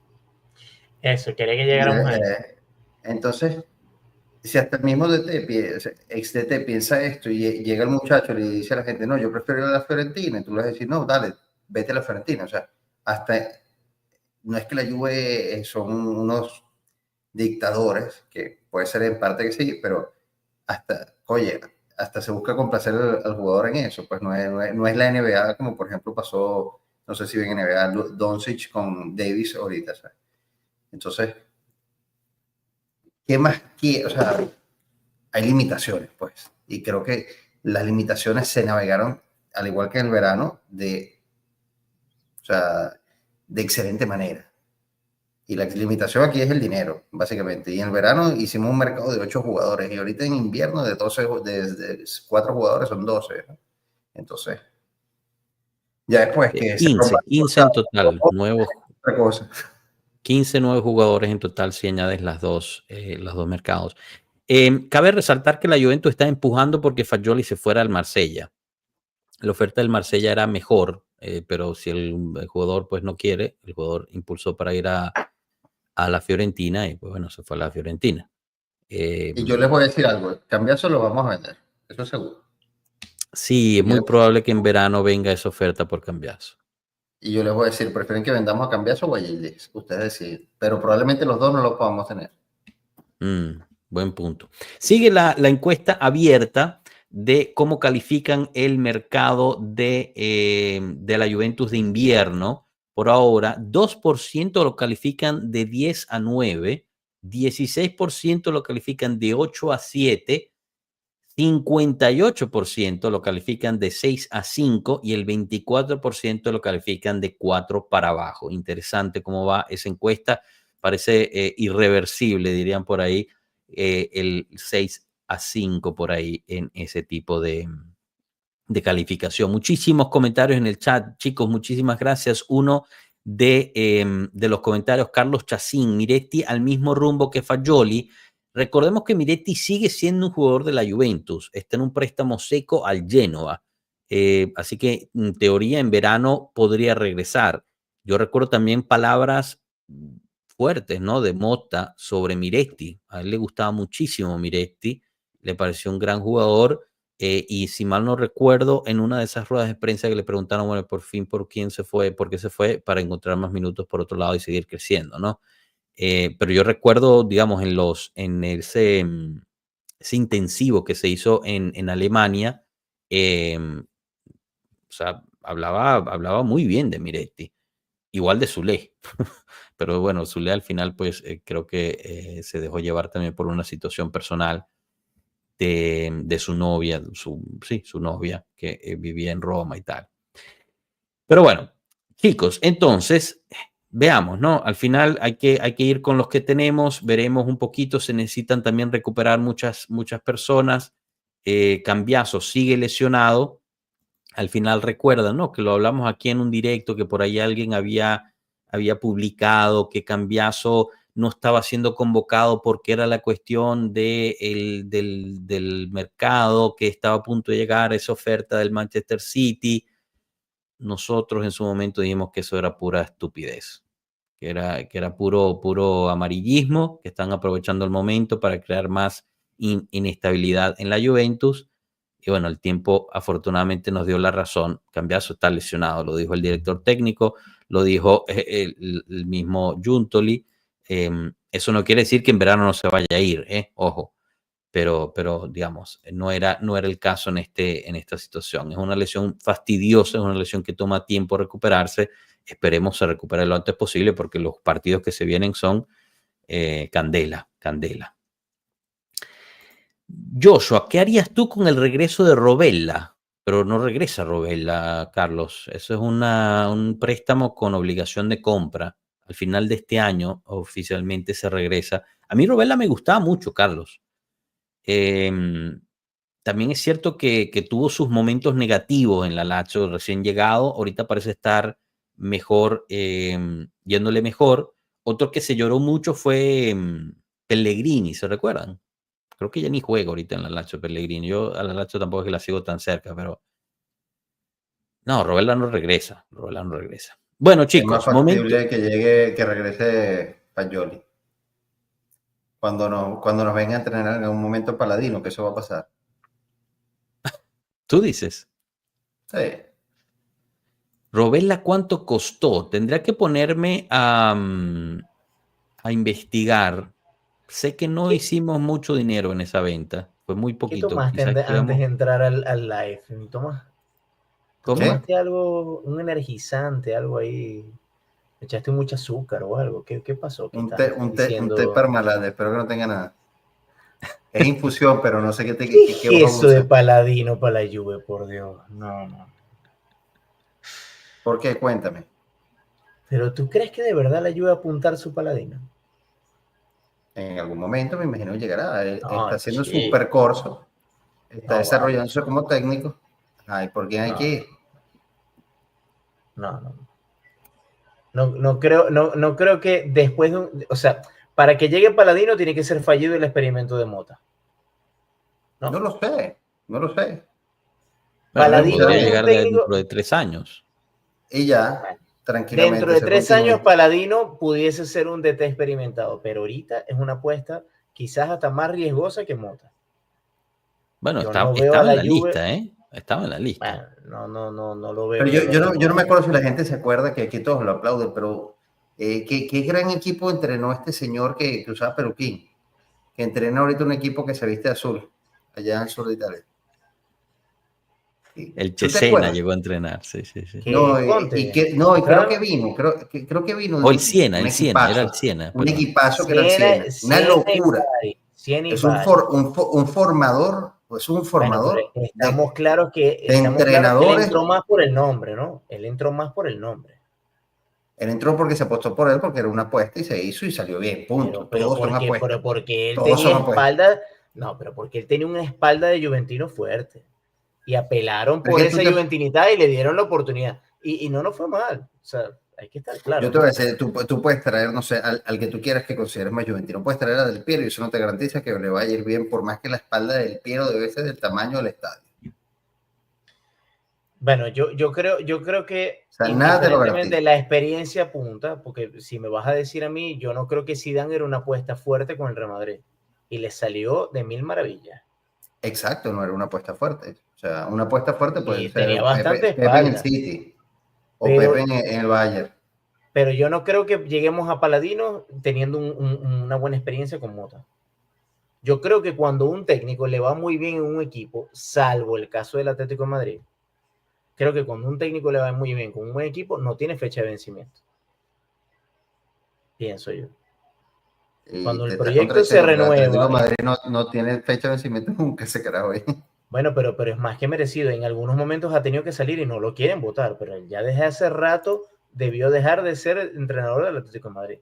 Eso, quería que llegáramos ahí. Entonces, si hasta el mismo ex DT piensa esto y llega el muchacho y le dice a la gente, no, yo prefiero ir a la Fiorentina, y tú le vas a decir, no, dale, vete a la Fiorentina. O sea, hasta no es que la Juve son unos dictadores, que puede ser en parte que sí, pero hasta se busca complacer al jugador en eso, pues no es la NBA como por ejemplo pasó, no sé si ven NBA, Doncic con Davis ahorita, ¿sabes? Entonces, ¿qué más quiere? O sea, hay limitaciones, pues, y creo que las limitaciones se navegaron, al igual que en el verano, o sea, de excelente manera. Y la limitación aquí es el dinero, básicamente. Y en el verano hicimos un mercado de 8 jugadores y ahorita en invierno de 4 jugadores son 12, ¿no? Entonces, ya después que 15 en total, nuevos. Otra cosa. 15 nuevos jugadores en total si añades los dos mercados. Cabe resaltar que la Juventus está empujando porque Fagioli se fuera al Marsella. La oferta del Marsella era mejor, pero si el jugador pues no quiere, el jugador impulsó para ir a la Fiorentina y pues bueno, se fue a la Fiorentina. Y yo les voy a decir algo, Cambiaso lo vamos a vender, eso es seguro. Sí, es muy probable que en verano venga esa oferta por Cambiaso. Y yo les voy a decir, prefieren que vendamos a Cambiaso o a Yildiz, ustedes deciden, pero probablemente los dos no los podamos tener. Buen punto. Sigue la encuesta abierta de cómo califican el mercado de la Juventus de invierno. Por ahora, 2% lo califican de 10 a 9, 16% lo califican de 8 a 7, 58% lo califican de 6 a 5 y el 24% lo califican de 4 para abajo. Interesante cómo va esa encuesta. Parece irreversible, dirían por ahí, el 6 a 5 por ahí en ese tipo de calificación. Muchísimos comentarios en el chat, chicos, muchísimas gracias. Uno de los comentarios, Carlos Chacín, Miretti al mismo rumbo que Fagioli. Recordemos que Miretti sigue siendo un jugador de la Juventus, está en un préstamo seco al Génova, así que en teoría en verano podría regresar. Yo recuerdo también palabras fuertes, ¿no?, de Motta sobre Miretti. A él le gustaba muchísimo Miretti, le pareció un gran jugador. Y si mal no recuerdo, en una de esas ruedas de prensa que le preguntaron, bueno, por fin, ¿por quién se fue? ¿Por qué se fue? Para encontrar más minutos por otro lado y seguir creciendo, ¿no? Pero yo recuerdo, digamos, en ese intensivo que se hizo en Alemania, o sea, hablaba muy bien de Miretti, igual de Zule. Pero bueno, Zule al final, pues creo que se dejó llevar también por una situación personal de su novia, su novia que vivía en Roma y tal. Pero bueno, chicos, entonces, veamos, ¿no? Al final hay que ir con los que tenemos, veremos un poquito, se necesitan también recuperar muchas personas. Cambiaso sigue lesionado. Al final recuerdan, ¿no?, que lo hablamos aquí en un directo, que por ahí alguien había publicado que Cambiaso no estaba siendo convocado porque era la cuestión del mercado, que estaba a punto de llegar esa oferta del Manchester City. Nosotros en su momento dijimos que eso era pura estupidez, que era puro amarillismo, que están aprovechando el momento para crear más inestabilidad en la Juventus. Y bueno, el tiempo afortunadamente nos dio la razón. Cambiaso está lesionado, lo dijo el director técnico, lo dijo el mismo Giuntoli. Eso no quiere decir que en verano no se vaya a ir, ojo. pero digamos, no era el caso en esta situación. Es una lesión fastidiosa, es una lesión que toma tiempo recuperarse. Esperemos se recupere lo antes posible porque los partidos que se vienen son candela. Joshua, ¿qué harías tú con el regreso de Robella? Pero no regresa Robella, Carlos. Eso es un préstamo con obligación de compra. Al final de este año oficialmente se regresa. A mí Robella me gustaba mucho, Carlos. También es cierto que tuvo sus momentos negativos en la Lazio recién llegado. Ahorita parece estar mejor, yéndole mejor. Otro que se lloró mucho fue Pellegrini, ¿se recuerdan? Creo que ya ni juega ahorita en la Lazio Pellegrini. Yo a la Lazio tampoco es que la sigo tan cerca, pero no, Robella no regresa. Bueno, Es más chicos, momento. factible que regrese Fagioli. Cuando nos venga a entrenar en algún momento Paladino, que eso va a pasar. Tú dices. Sí. Robella, ¿cuánto costó? Tendría que ponerme a investigar. Sé que no hicimos mucho dinero en esa venta. Fue muy ¿Qué poquito. tomaste antes de entrar al live? ¿Tomaste algo, un energizante, algo ahí? ¿Echaste mucho azúcar o algo? ¿Qué pasó? Un té Parmalat, espero que no tenga nada. Es infusión, pero no sé qué ¿Qué es eso de Paladino para la Juve, por Dios? No. ¿Por qué? Cuéntame. ¿Pero tú crees que de verdad la Juve va a apuntar su Paladino? En algún momento me imagino que llegará. Está haciendo sí. su percorso. Está desarrollándose como técnico. Ay, ¿por qué hay que ir? No creo que después de o sea, para que llegue Paladino tiene que ser fallido el experimento de Mota. No lo sé. Paladino podría llegar dentro de 3 años. Y ya, tranquilamente. Dentro de 3 años Paladino pudiese ser un DT experimentado, pero ahorita es una apuesta quizás hasta más riesgosa que Mota. Bueno, estaba en la lista, ¿eh? Estaba en la lista. Bueno, no lo veo. Pero yo no me acuerdo si la gente se acuerda que aquí todos lo aplauden, pero ¿qué gran equipo entrenó este señor que usaba peluquín? Que entrena ahorita un equipo que se viste azul, allá en el sur de Italia. El Cesena llegó a entrenar, sí. Creo que vino. O el Siena, era el Siena. Un equipazo que era el Siena. Una locura. Es un formador. Pues un formador. Bueno, estamos claros que entrenadores. Él entró más por el nombre, ¿no? Él entró porque se apostó por él, porque era una apuesta y se hizo y salió bien, punto. Pero Todos son apuestas. Pero porque él tenía espalda. No, pero porque él tenía una espalda de juventino fuerte. Y apelaron por esa juventinidad y le dieron la oportunidad. Y no nos fue mal. O sea, hay que estar claro. Yo te voy a decir, tú puedes traer, no sé, al que tú quieras que consideres más juventino. Puedes traer a Del Piero y eso no te garantiza que le vaya a ir bien, por más que la espalda del Piero debe ser del tamaño del estadio. Bueno, yo creo que nada te lo independientemente la experiencia apunta, porque si me vas a decir a mí, yo no creo que Zidane era una apuesta fuerte con el Real Madrid. Y le salió de mil maravillas. Exacto, no era una apuesta fuerte. O sea, una apuesta fuerte puede ser tenía bastante Pepe en el City o Pepe en el Bayern. Pero yo no creo que lleguemos a Paladino teniendo una buena experiencia con Mota. Yo creo que cuando un técnico le va muy bien en un equipo, salvo el caso del Atlético de Madrid, creo que cuando un técnico le va muy bien con un buen equipo, no tiene fecha de vencimiento. Pienso yo. Cuando el proyecto se renueva. El Atlético de Madrid no tiene fecha de vencimiento nunca, se carajo ahí. Bueno, pero es más que merecido. En algunos momentos ha tenido que salir y no lo quieren votar, pero él ya desde hace rato debió dejar de ser entrenador del Atlético de Madrid.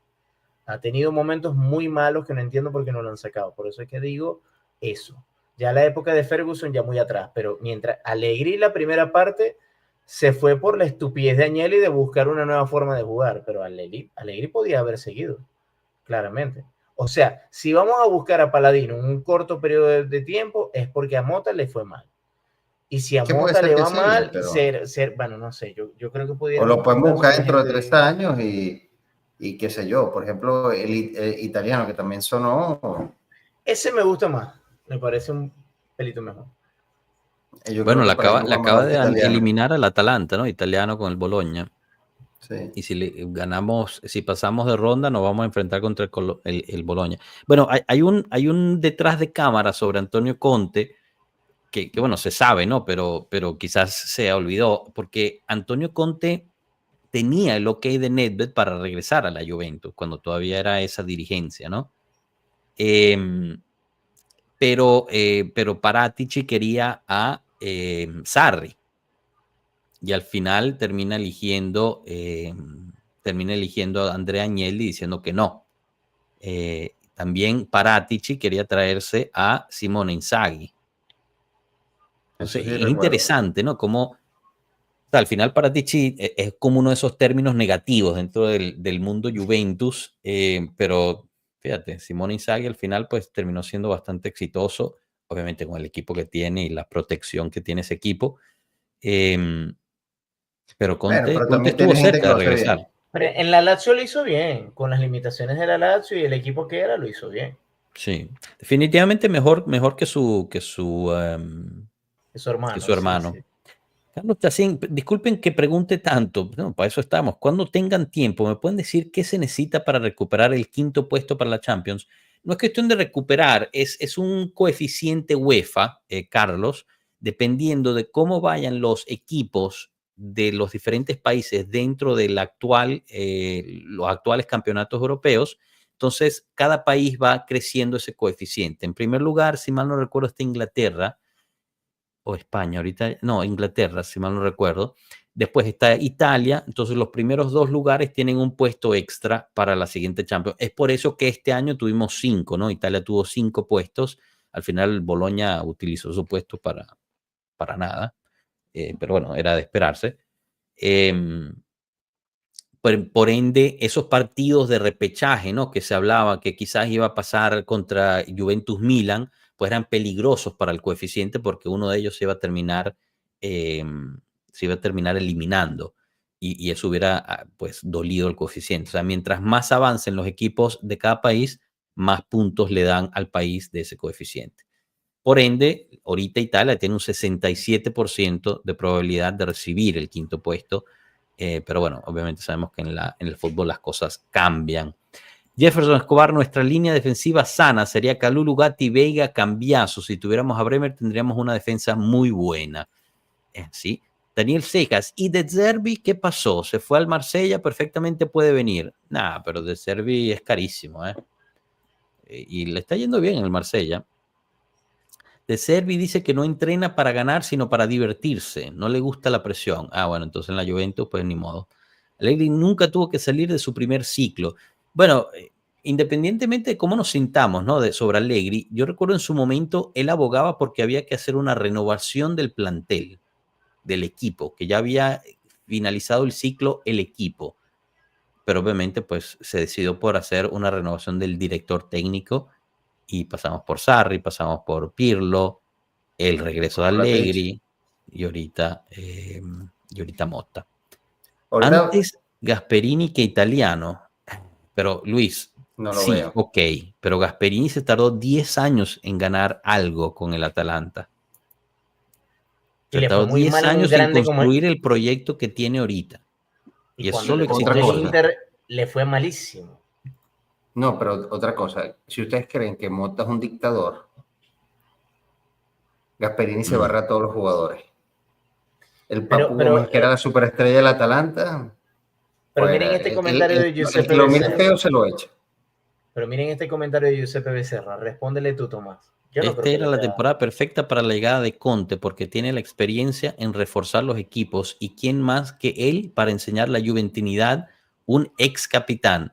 Ha tenido momentos muy malos que no entiendo por qué no lo han sacado. Por eso es que digo eso. Ya la época de Ferguson ya muy atrás, pero mientras Allegri la primera parte se fue por la estupidez de Agnelli de buscar una nueva forma de jugar, pero Allegri podía haber seguido, claramente. O sea, si vamos a buscar a Paladino en un corto periodo de tiempo, es porque a Mota le fue mal. Y si a Mota le va mal, bueno, no sé, yo creo que pudiera... O lo podemos buscar dentro de 3 años y qué sé yo, por ejemplo, el italiano que también sonó. Ese me gusta más, me parece un pelito mejor. Bueno, la acaba de eliminar al Atalanta, ¿no? Italiano con el Bologna. Sí. Y si pasamos de ronda, nos vamos a enfrentar contra el Bologna. Bueno, hay un detrás de cámara sobre Antonio Conte que bueno, se sabe, ¿no? Pero quizás se olvidó, porque Antonio Conte tenía el ok de Nedved para regresar a la Juventus, cuando todavía era esa dirigencia, ¿no? Pero Paratici quería a Sarri, y al final termina eligiendo a Andrea Agnelli diciendo que no. También Paratici quería traerse a Simone Inzaghi. Eso Entonces, sí es recuerdo. interesante, ¿no? Como, o sea, al final Paratici es como uno de esos términos negativos dentro del mundo Juventus, pero fíjate, Simone Inzaghi al final pues terminó siendo bastante exitoso, obviamente con el equipo que tiene y la protección que tiene ese equipo. Pero Bueno, Conte pero también estuvo tiene gente que cerca lo de hace regresar. bien. Pero en la Lazio lo hizo bien, con las limitaciones de la Lazio y el equipo que era, lo hizo bien. Sí, definitivamente mejor Es su que hermano, su sí, hermano. sí. Carlos Chacín, disculpen que pregunte tanto, no, para eso estamos. Cuando tengan tiempo, ¿me pueden decir qué se necesita para recuperar el quinto puesto para la Champions? No es cuestión de recuperar, es un coeficiente UEFA, Carlos, dependiendo de cómo vayan los equipos de los diferentes países dentro del los actuales campeonatos europeos. Entonces, cada país va creciendo ese coeficiente. En primer lugar, si mal no recuerdo, está Inglaterra o España, ahorita, no, Inglaterra, si mal no recuerdo. Después está Italia, entonces los primeros dos lugares tienen un puesto extra para la siguiente Champions. Es por eso que este año tuvimos 5, ¿no? Italia tuvo 5 puestos, al final Boloña utilizó su puesto para nada, pero bueno, era de esperarse. Eh, por ende, esos partidos de repechaje, ¿no? Que se hablaba que quizás iba a pasar contra Juventus Milan, pues eran peligrosos para el coeficiente porque uno de ellos eh, se iba a terminar eliminando y eso hubiera pues dolido el coeficiente. O sea, mientras más avancen los equipos de cada país, más puntos le dan al país de ese coeficiente. Por ende, ahorita Italia tiene un 67% de probabilidad de recibir el quinto puesto, pero bueno, obviamente sabemos que en el fútbol las cosas cambian. Jefferson Escobar, nuestra línea defensiva sana sería Kalulu, Gatti, Veiga, Cambiaso. Si tuviéramos a Bremer tendríamos una defensa muy buena. Sí. Daniel Cejas, ¿y De Zerbi qué pasó? ¿Se fue al Marsella? Perfectamente puede venir. Nah, pero De Zerbi es carísimo, ¿eh? Y le está yendo bien en el Marsella. De Servi dice que no entrena para ganar, sino para divertirse. No le gusta la presión. Ah, bueno, entonces en la Juventus, pues ni modo. Allegri nunca tuvo que salir de su primer ciclo. Bueno, independientemente de cómo nos sintamos, ¿no? Sobre Allegri, yo recuerdo en su momento, él abogaba porque había que hacer una renovación del plantel, del equipo, que ya había finalizado el ciclo el equipo. Pero obviamente, pues se decidió por hacer una renovación del director técnico y pasamos por Sarri, pasamos por Pirlo, el regreso de Paratici. Allegri y ahorita Motta. Ahorita Antes Gasperini que Italiano, pero Luis, no lo sí, veo. ok, pero Gasperini se tardó 10 años en ganar algo con el Atalanta. Y Se le fue tardó muy 10 mal en un años en grande como... construir el proyecto que tiene ahorita. Y Y es cuando solo le tocó Otra el exitoso. cosa. Inter, le fue malísimo. No, pero otra cosa. Si ustedes creen que Motta es un dictador, Gasperini se Mm. barra a todos los jugadores. El Pero, Papu pero, Gómez, que era la superestrella del Atalanta, pero miren fuera. este comentario de El que Giuseppe lo mire Becerra. feo se lo echa. Pero miren este comentario de Giuseppe Becerra. Respóndele tú, Tomás. Yo no creo Esta que era le la sea... temporada perfecta para la llegada de Conte porque tiene la experiencia en reforzar los equipos y quién más que él para enseñar la juventinidad, un ex capitán.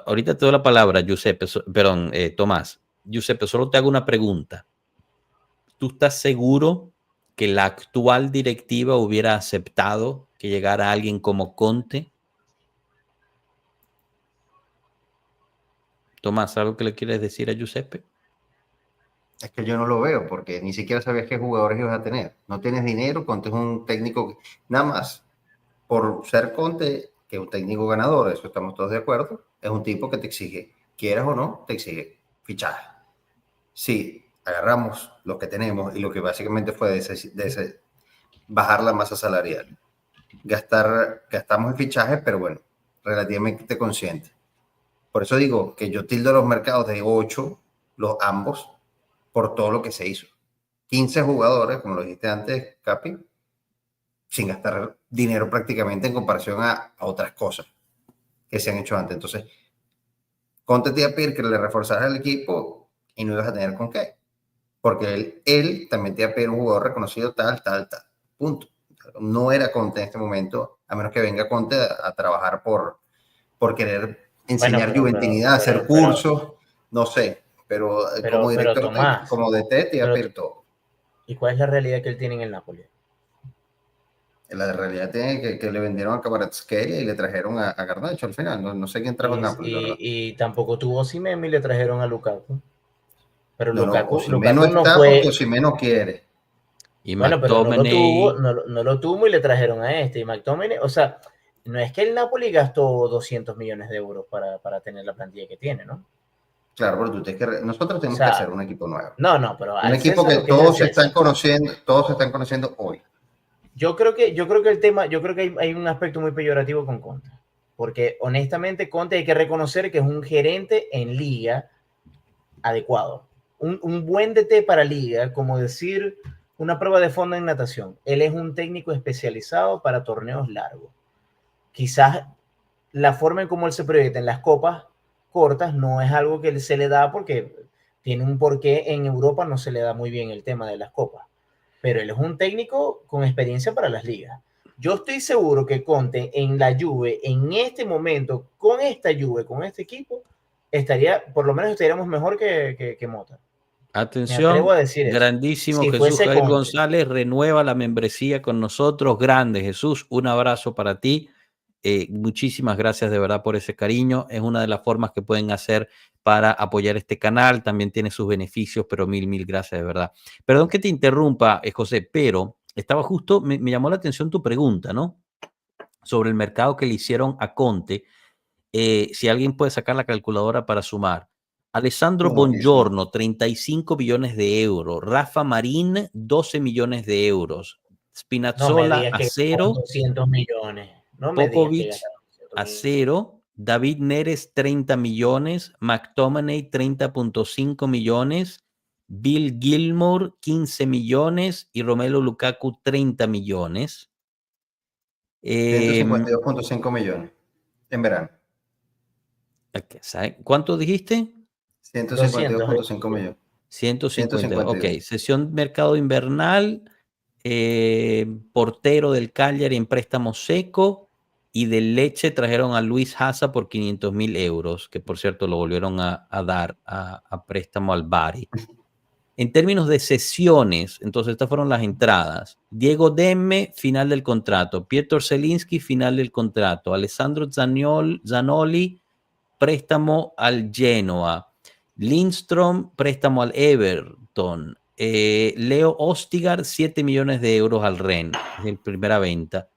Ahorita te doy la palabra, Giuseppe, perdón, Tomás. Giuseppe, solo te hago una pregunta. ¿Tú estás seguro que la actual directiva hubiera aceptado que llegara alguien como Conte? Tomás, ¿algo que le quieres decir a Giuseppe? Es que yo no lo veo porque ni siquiera sabías qué jugadores ibas a tener. No tienes dinero, Conte es un técnico, nada más por ser Conte, que es un técnico ganador, eso estamos todos de acuerdo, es un tipo que te exige, quieras o no, te exige fichaje. Si agarramos lo que tenemos y lo que básicamente fue bajar la masa salarial, gastamos en fichajes, pero bueno, relativamente consciente. Por eso digo que yo tildo los mercados de 8, los ambos, por todo lo que se hizo. 15 jugadores, como lo dijiste antes, Capi, sin gastar dinero prácticamente en comparación a otras cosas que se han hecho antes. Entonces, Conte te iba a pedir que le reforzara el equipo y no ibas a tener con qué. Porque él también te iba a pedir un jugador reconocido tal. Punto. No era Conte en este momento, a menos que venga Conte a trabajar por querer enseñar juventinidad, hacer cursos, no sé. Pero como director, Tomás, como DT, te iba a pedir todo. ¿Y cuál es la realidad que él tiene en el Napoli? La realidad tiene que le vendieron a Kvaratskhelia y le trajeron a Garnacho al final. No sé quién trajo a Napoli. Y tampoco tuvo Osimhen y le trajeron a Lukaku. Pero No, Lukaku no no está fue... porque Osimhen no quiere. Y bueno, pero McTominay... no lo tuvo y le trajeron a este. Y McTominay, o sea, no es que el Napoli gastó 200 millones de euros para tener la plantilla que tiene, ¿no? Claro, pero nosotros tenemos que hacer un equipo nuevo. No, pero un equipo que todos se están conociendo hoy. Yo creo que el tema, yo creo que hay un aspecto muy peyorativo con Conte. Porque honestamente Conte hay que reconocer que es un gerente en liga adecuado. Un buen DT para liga, como decir una prueba de fondo en natación. Él es un técnico especializado para torneos largos. Quizás la forma en cómo él se proyecta en las copas cortas no es algo que se le da porque tiene un porqué. En Europa no se le da muy bien el tema de las copas. Pero él es un técnico con experiencia para las ligas. Yo estoy seguro que Conte en la Juve, en este momento, con esta Juve, con este equipo, por lo menos estaríamos mejor que Mota. Atención, me atrevo a decir eso. grandísimo Jesús Jair González renueva la membresía con nosotros. Grande Jesús, un abrazo para ti. Muchísimas gracias de verdad por ese cariño. Es una de las formas que pueden hacer para apoyar este canal. También tiene sus beneficios, pero mil gracias de verdad. Perdón que te interrumpa, José, pero estaba justo, me llamó la atención tu pregunta, ¿no? Sobre el mercado que le hicieron a Conte. Si alguien puede sacar la calculadora para sumar. Alessandro Bongiorno, 35 millones de euros. Rafa Marín, 12 millones de euros. Spinazzola, a 0. 200 millones. No Popovic, a 0. David Neres, 30 millones. McTominay, 30.5 millones. Bill Gilmour, 15 millones. Y Romelu Lukaku, 30 millones. 152.5 millones en verano. ¿Cuánto dijiste? 152.5 millones. 150. Ok, sesión mercado invernal, portero del Cagliari en préstamo seco, y del Lecce trajeron a Luis Haza por 500.000 euros, que por cierto lo volvieron a dar a préstamo al Bari. En términos de sesiones, entonces estas fueron las entradas. Diego Demme, final del contrato. Pietro Zelinski, final del contrato. Alessandro Zanoli, préstamo al Genoa. Lindstrom, préstamo al Everton. Leo Ostigar, 7 millones de euros al Rennes, en primera venta.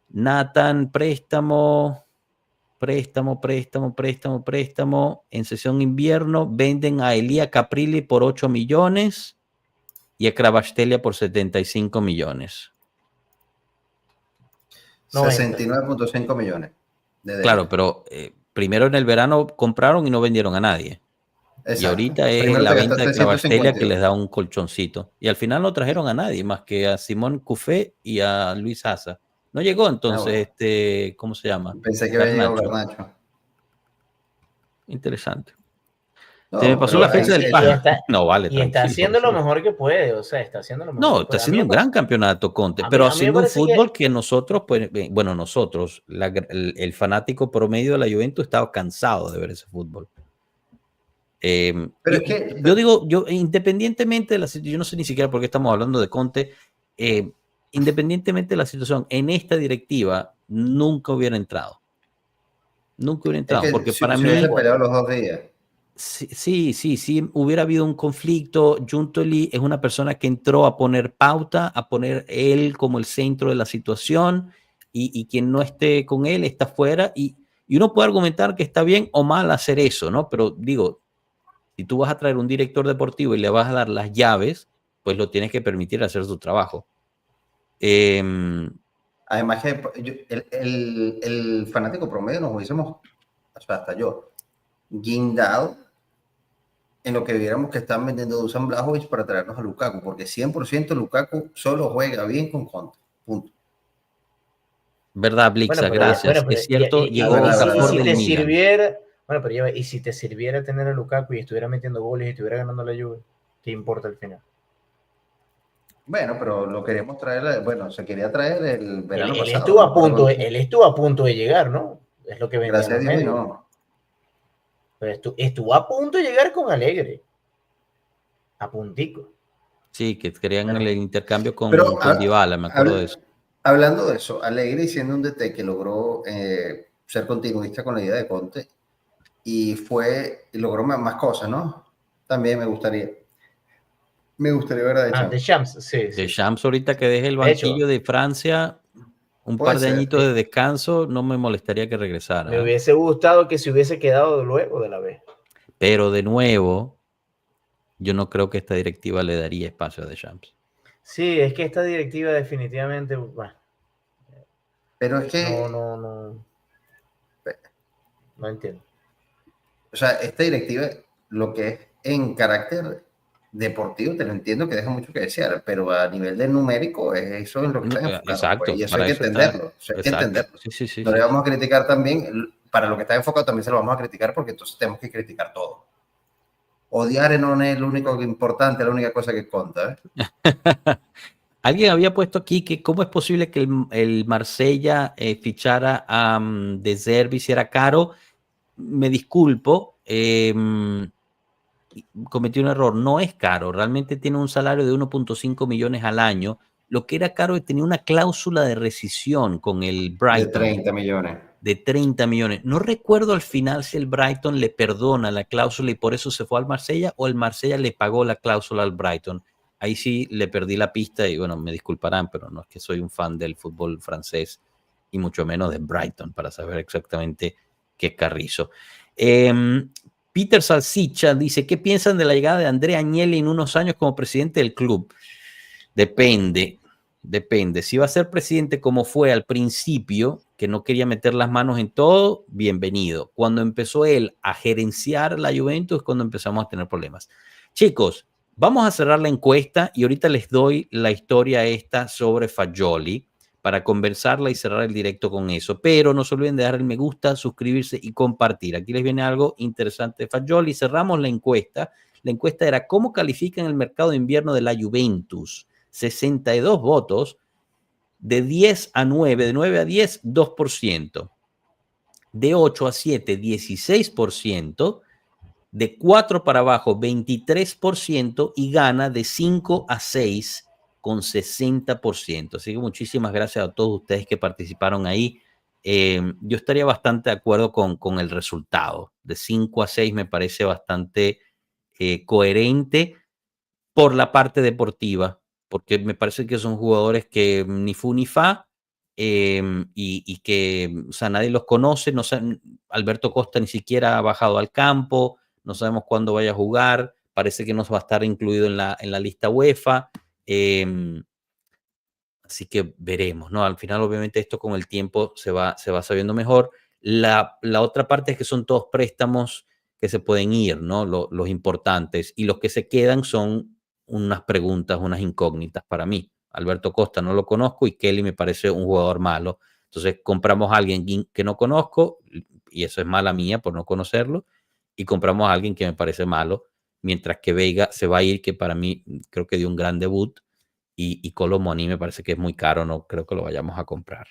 Nathan, préstamo. En sesión invierno venden a Elia Caprilli por 8 millones y a Kravastelia por 75 millones. 69.5 millones. Claro, pero primero en el verano compraron y no vendieron a nadie. Exacto. Y ahorita es primero la venta de Kravastelia que les da un colchoncito. Y al final no trajeron a nadie más que a Simón Cufé y a Luis Haza. No llegó entonces, bueno. ¿Cómo se llama? Pensé que había llegado Garnacho. Interesante. No, se me pasó la fecha del pan. No, vale. Y está haciendo lo mejor que puede, o sea, está haciendo lo mejor. No, está haciendo un gran campeonato, Conte, pero haciendo un fútbol que nosotros, pues, bueno, nosotros, el fanático promedio de la Juventus estaba cansado de ver ese fútbol. Yo digo, independientemente de la situación, yo no sé ni siquiera por qué estamos hablando de Conte, independientemente de la situación, en esta directiva nunca hubiera entrado. Nunca hubiera entrado, porque para mí... Se peleado los 2 días. Sí, hubiera habido un conflicto. Giuntoli es una persona que entró a poner pauta, a poner él como el centro de la situación, y quien no esté con él está fuera, y uno puede argumentar que está bien o mal hacer eso, ¿no? Pero digo, si tú vas a traer un director deportivo y le vas a dar las llaves, pues lo tienes que permitir hacer su trabajo. Además que el fanático promedio nos hubiésemos, o sea, hasta yo, guindado en lo que viéramos que están vendiendo Dusan Vlahovic para traernos a Lukaku, porque 100% Lukaku solo juega bien con Conte. Punto. ¿Verdad, Blixa? Gracias. Es cierto, llegó Okafor del Milan. Y si te sirviera tener a Lukaku y estuviera metiendo goles y estuviera ganando la Juve, ¿qué importa al final? Bueno, pero lo queríamos traer, bueno, se quería traer el verano pasado. Él estuvo a punto de llegar, ¿no? Es lo que venía. Gracias a Dios, no. Pero estuvo a punto de llegar con Alegre. A puntico. Sí, que querían el intercambio con Pero, Dybala, me acuerdo de eso. Hablando de eso, Alegre siendo un DT que logró ser continuista con la idea de Conte y logró más cosas, ¿no? También me gustaría ver a Deschamps. Deschamps, sí. Deschamps ahorita que deje el banquillo de Francia, un par de añitos de descanso, no me molestaría que regresara. Me hubiese gustado que se hubiese quedado luego de la B. Pero de nuevo, yo no creo que esta directiva le daría espacio a Deschamps. Sí, es que esta directiva definitivamente, bueno, pero es que no entiendo. O sea, esta directiva, lo que es en carácter deportivo, te lo entiendo que deja mucho que desear, pero a nivel de numérico, eso es lo que está enfocado. Exacto. Pues, y eso hay que entenderlo. Hay que entenderlo. Sí, no le vamos a criticar también, para lo que está enfocado también se lo vamos a criticar, porque entonces tenemos que criticar todo. Odiar no es lo único importante, la única cosa que cuenta. Alguien había puesto aquí que cómo es posible que el Marsella fichara a De Zerbi si era caro. Me disculpo, cometí un error, no es caro, realmente tiene un salario de 1.5 millones al año. Lo que era caro es que tenía una cláusula de rescisión con el Brighton. De 30 millones. De 30 millones. No recuerdo al final si el Brighton le perdona la cláusula y por eso se fue al Marsella o el Marsella le pagó la cláusula al Brighton. Ahí sí le perdí la pista y bueno, me disculparán, pero no es que soy un fan del fútbol francés y mucho menos de Brighton para saber exactamente qué es Carrizo. Peter Salsicha dice, ¿qué piensan de la llegada de Andrea Agnelli en unos años como presidente del club? Depende. Si va a ser presidente como fue al principio, que no quería meter las manos en todo, bienvenido. Cuando empezó él a gerenciar la Juventus es cuando empezamos a tener problemas. Chicos, vamos a cerrar la encuesta y ahorita les doy la historia esta sobre Fagioli para conversarla y cerrar el directo con eso. Pero no se olviden de dar el me gusta, suscribirse y compartir. Aquí les viene algo interesante de Fagioli. Cerramos la encuesta. La encuesta era ¿cómo califican el mercado de invierno de la Juventus? 62 votos, de 10 a 9, de 9 a 10, 2%, de 8 a 7, 16%, de 4 para abajo, 23% y gana de 5 a 6 con 60%. Así que muchísimas gracias a todos ustedes que participaron ahí. Yo estaría bastante de acuerdo con el resultado. De 5 a 6 me parece bastante coherente por la parte deportiva, porque me parece que son jugadores que ni fu ni fa, y que, o sea, nadie los conoce, no sé, Alberto Costa ni siquiera ha bajado al campo, no sabemos cuándo vaya a jugar, parece que no va a estar incluido en la lista UEFA, así que veremos, ¿no? Al final, obviamente, esto con el tiempo se va sabiendo mejor. La otra parte es que son todos préstamos que se pueden ir, ¿no? Los importantes, y los que se quedan son unas preguntas, unas incógnitas para mí. Alberto Costa no lo conozco y Kelly me parece un jugador malo. Entonces compramos a alguien que no conozco, y eso es mala mía por no conocerlo, y compramos a alguien que me parece malo, mientras que Veiga se va a ir, que para mí creo que dio un gran debut, y Colomoni me parece que es muy caro, no creo que lo vayamos a comprar.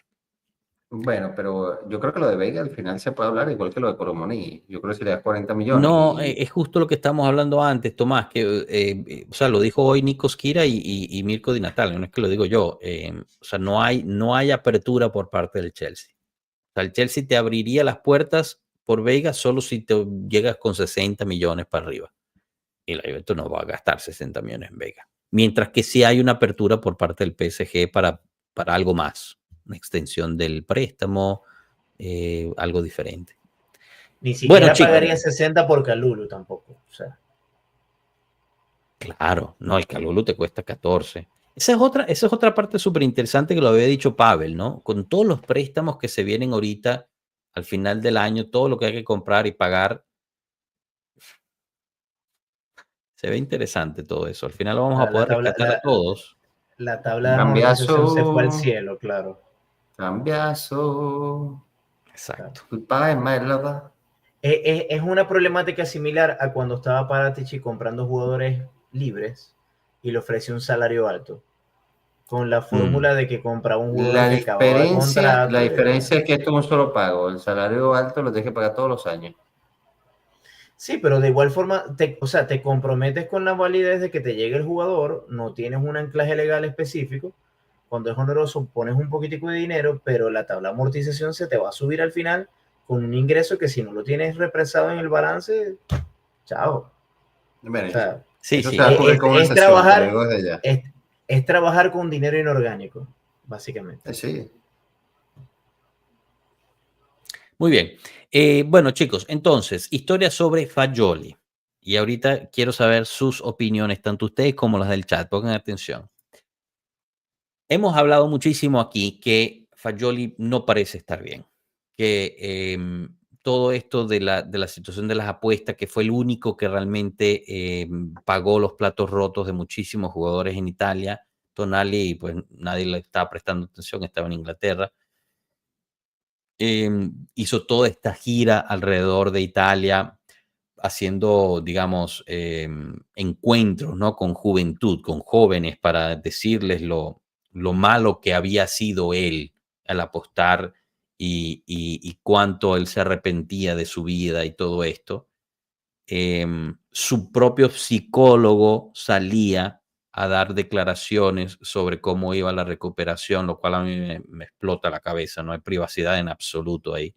Bueno, pero yo creo que lo de Veiga al final se puede hablar igual que lo de Colomoni. Yo creo que si le das 40 millones. No, es justo lo que estamos hablando antes, Tomás, que o sea, lo dijo hoy Nico Skira y Mirko Di Natale, no es que lo digo yo. O sea, no hay apertura por parte del Chelsea. O sea, el Chelsea te abriría las puertas por Veiga solo si te llegas con 60 millones para arriba. Y la Juventus no va a gastar 60 millones en Veiga. Mientras que sí hay una apertura por parte del PSG para algo más, una extensión del préstamo, algo diferente. Ni siquiera pagaría 60 por Kalulu tampoco. O sea. Claro, no, el Kalulu te cuesta 14. Esa es otra parte súper interesante que lo había dicho Pavel, ¿no? Con todos los préstamos que se vienen ahorita al final del año, todo lo que hay que comprar y pagar, se ve interesante todo eso. Al final lo vamos a La poder tabla, rescatar a todos. la tabla de amortización se fue al Cambiazo, cielo, claro. cambiazo. Exacto. Goodbye, my lover. Es una problemática similar a cuando estaba Paratici comprando jugadores libres y le ofreció un salario alto, con la fórmula de que compraba un jugador que acababa La contrato. diferencia es que esto es un solo pago. El salario alto lo tienes que pagar todos los años. Sí, pero de igual forma, o sea, te comprometes con la validez de que te llegue el jugador, no tienes un anclaje legal específico. Cuando es oneroso, pones un poquitico de dinero, pero la tabla de amortización se te va a subir al final con un ingreso que si no lo tienes represado en el balance, chao. Bueno, O sea, Sí, eso se sí. va a cubrir con una es sesión, te lo trabajar, digo desde ya. es trabajar con dinero inorgánico, básicamente. Sí. Muy bien. Bueno, chicos, entonces, historia sobre Fagioli. Y ahorita quiero saber sus opiniones, tanto ustedes como las del chat. Pongan atención. Hemos hablado muchísimo aquí que Fagioli no parece estar bien, que todo esto de la situación de las apuestas, que fue el único que realmente pagó los platos rotos de muchísimos jugadores en Italia. Tonali, pues nadie le estaba prestando atención, estaba en Inglaterra. Hizo toda esta gira alrededor de Italia, haciendo, digamos, encuentros, ¿no? Con juventud, con jóvenes, para decirles lo malo que había sido él al apostar y cuánto él se arrepentía de su vida y todo esto. Su propio psicólogo salía a dar declaraciones sobre cómo iba la recuperación, lo cual a mí me explota la cabeza, no hay privacidad en absoluto ahí.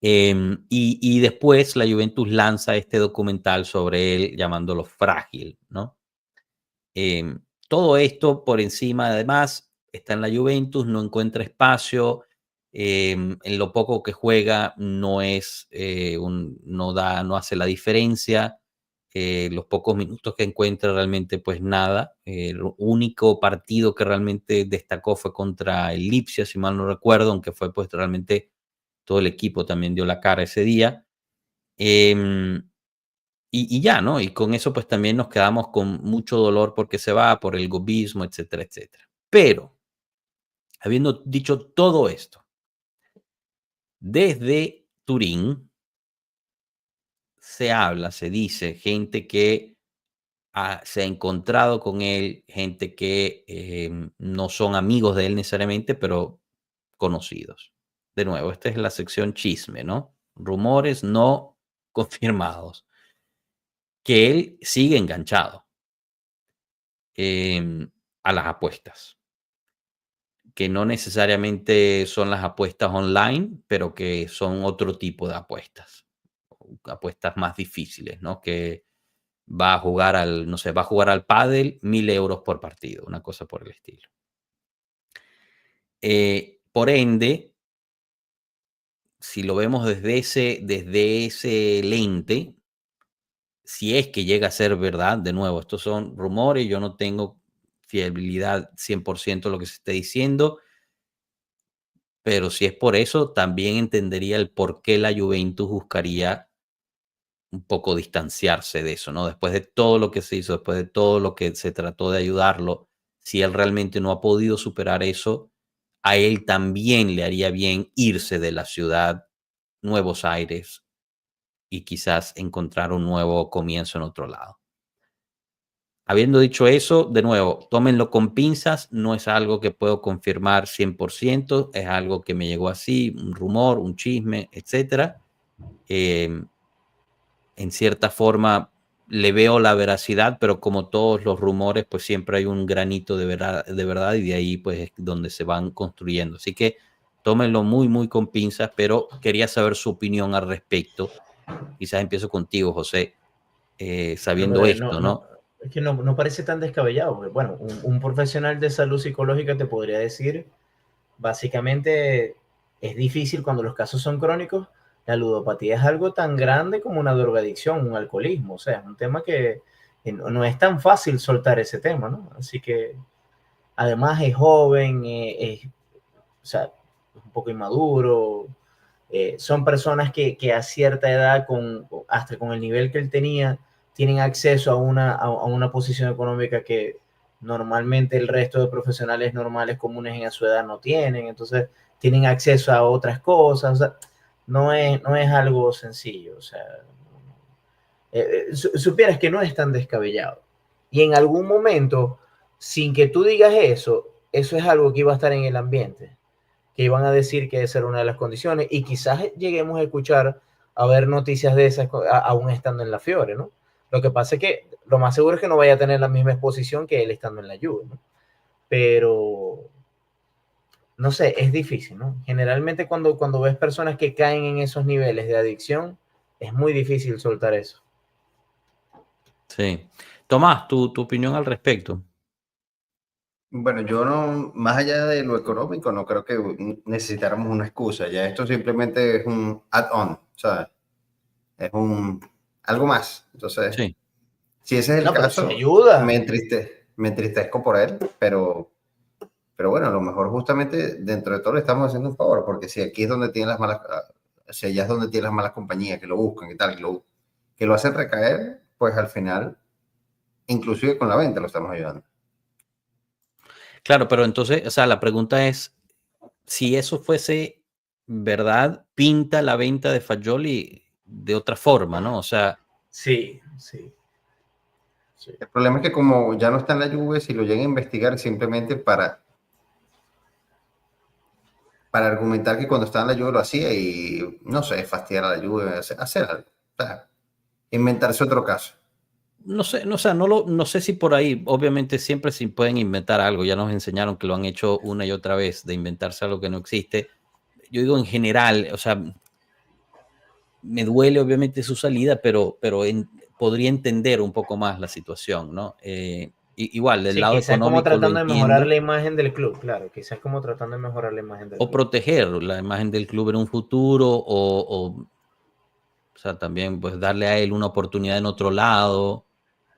Y después la Juventus lanza este documental sobre él llamándolo Frágil, ¿no? Todo esto por encima, además, está en la Juventus, no encuentra espacio, en lo poco que juega no es, no hace la diferencia, los pocos minutos que encuentra realmente pues nada, el único partido que realmente destacó fue contra el Lipsia, si mal no recuerdo, aunque fue pues realmente todo el equipo también dio la cara ese día. Y ya, ¿no? Y con eso pues también nos quedamos con mucho dolor porque se va, por el gobismo, etcétera, etcétera. Pero, habiendo dicho todo esto, desde Turín se habla, se dice, gente que se ha encontrado con él, gente que no son amigos de él necesariamente, pero conocidos. De nuevo, esta es la sección chisme, ¿no? Rumores no confirmados. Que él sigue enganchado a las apuestas, que no necesariamente son las apuestas online, pero que son otro tipo de apuestas más difíciles, ¿no? Que va a jugar no sé, va a jugar al pádel 1.000 euros por partido, una cosa por el estilo. Por ende, si lo vemos desde ese lente, si es que llega a ser verdad, de nuevo, estos son rumores, yo no tengo fiabilidad 100% a lo que se esté diciendo, pero si es por eso, también entendería el por qué la Juventus buscaría un poco distanciarse de eso, ¿no? Después de todo lo que se hizo, después de todo lo que se trató de ayudarlo, si él realmente no ha podido superar eso, a él también le haría bien irse de la ciudad, Nuevos Aires, y quizás encontrar un nuevo comienzo en otro lado. Habiendo dicho eso, de nuevo, tómenlo con pinzas, no es algo que puedo confirmar 100%, es algo que me llegó así, un rumor, un chisme, etc. En cierta forma le veo la veracidad, pero como todos los rumores, pues siempre hay un granito de verdad y de ahí pues es donde se van construyendo. Así que tómenlo muy, muy con pinzas, pero quería saber su opinión al respecto. Quizás empiezo contigo, José, sabiendo esto, ¿no? Es que no parece tan descabellado. Porque, bueno, un profesional de salud psicológica te podría decir, básicamente, es difícil cuando los casos son crónicos. La ludopatía es algo tan grande como una drogadicción, un alcoholismo. O sea, es un tema que No es tan fácil soltar ese tema, ¿no? Así que además es joven, o sea, es un poco inmaduro. Son personas que a cierta edad, hasta con el nivel que él tenía, tienen acceso a una posición económica que normalmente el resto de profesionales normales comunes en su edad no tienen. Entonces tienen acceso a otras cosas. O sea, no es algo sencillo. O sea, supieras que no es tan descabellado. Y en algún momento, sin que tú digas eso es algo que iba a estar en el ambiente, que iban a decir que esa era una de las condiciones, y quizás lleguemos a escuchar, a ver noticias de esas aún estando en la Fiore, ¿no? Lo que pasa es que lo más seguro es que no vaya a tener la misma exposición que él estando en la Juve, ¿no? Pero no sé, es difícil, ¿no? Generalmente cuando ves personas que caen en esos niveles de adicción, es muy difícil soltar eso. Sí. Tomás, tu opinión al respecto. Bueno, yo no, más allá de lo económico, no creo que necesitáramos una excusa. Ya esto simplemente es un add-on, ¿sabes? Es algo más. Entonces, Sí. si ese es el No, pero si caso, ayuda. me entristezco por él, pero bueno, a lo mejor justamente dentro de todo le estamos haciendo un favor, porque si aquí es donde tiene las malas, si allá es donde tiene las malas compañías que lo buscan y tal, que lo hacen recaer, pues al final, inclusive con la venta lo estamos ayudando. Claro, pero entonces, o sea, la pregunta es, si eso fuese verdad, pinta la venta de Fagioli de otra forma, ¿no? O sea, Sí. El problema es que como ya no está en la Juve, si lo llegan a investigar es simplemente para argumentar que cuando estaba en la Juve lo hacía y, no sé, fastidiar a la Juve, hacer algo. O sea, inventarse otro caso. no sé, no sé si por ahí, obviamente siempre se pueden inventar algo, ya nos enseñaron que lo han hecho una y otra vez, de inventarse algo que no existe. Yo digo en general, o sea, me duele obviamente su salida, pero podría entender un poco más la situación, ¿no? Igual, del Sí, lado quizás como económico lo tratando de mejorar entiendo, la imagen del club, claro, quizás como tratando de mejorar la imagen del o club. proteger la imagen del club en un futuro, o sea, también pues darle a él una oportunidad en otro lado,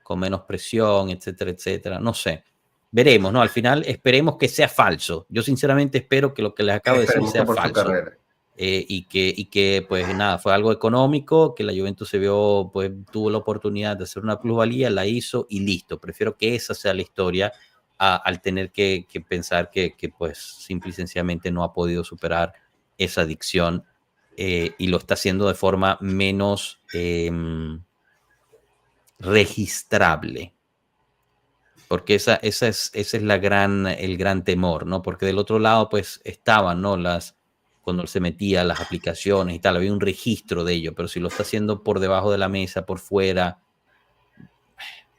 con menos presión, etcétera, etcétera. No sé. Veremos, ¿no? Al final esperemos que sea falso. Yo sinceramente espero que lo que les acabo de decir Esperemos que sea por su falso. carrera. Y que, pues nada, fue algo económico, que la Juventus se vio, pues tuvo la oportunidad de hacer una plusvalía, la hizo y listo. Prefiero que esa sea la historia al tener que pensar que, pues simple y sencillamente no ha podido superar esa adicción y lo está haciendo de forma menos registrable. Porque esa es el gran temor, ¿no? Porque del otro lado, pues, estaban, ¿no? Cuando él se metía, las aplicaciones y tal, había un registro de ello, pero si lo está haciendo por debajo de la mesa, por fuera,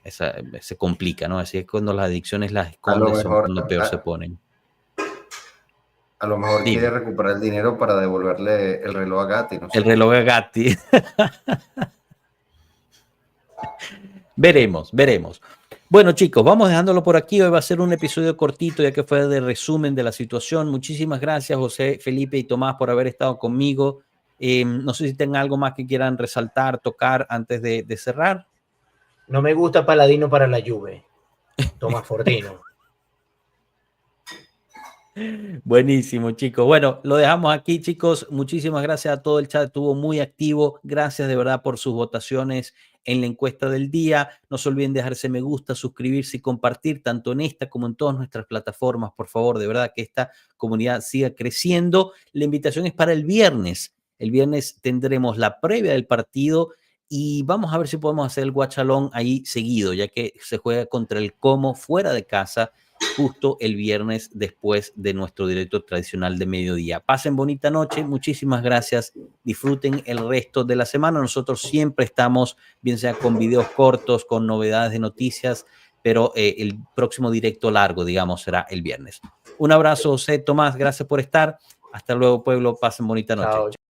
se complica, ¿no? Así es cuando las adicciones las A lo escondes, son mejor, cuando peor se ponen. a lo mejor quiere Dime, recuperar el dinero para devolverle el reloj a Gatti, no el sé. reloj de Gatti. Veremos. Bueno, chicos, vamos dejándolo por aquí. Hoy va a ser un episodio cortito, ya que fue de resumen de la situación. Muchísimas gracias, José, Felipe y Tomás, por haber estado conmigo. No sé si tengan algo más que quieran resaltar, tocar antes de cerrar. No me gusta Paladino para la Juve. Tomás Fortino. Buenísimo, chicos. Bueno, lo dejamos aquí, chicos. Muchísimas gracias a todo el chat. Estuvo muy activo. Gracias de verdad por sus votaciones en la encuesta del día. No se olviden dejarse me gusta, suscribirse y compartir tanto en esta como en todas nuestras plataformas. Por favor, de verdad que esta comunidad siga creciendo. La invitación es para el viernes. El viernes tendremos la previa del partido y vamos a ver si podemos hacer el guachalón ahí seguido, ya que se juega contra el Como fuera de casa justo el viernes después de nuestro directo tradicional de mediodía. Pasen bonita noche, muchísimas gracias, disfruten el resto de la semana. Nosotros siempre estamos, bien sea con videos cortos, con novedades de noticias, pero el próximo directo largo, digamos, será el viernes. Un abrazo, José, Tomás, gracias por estar. Hasta luego, pueblo, pasen bonita noche. Chao.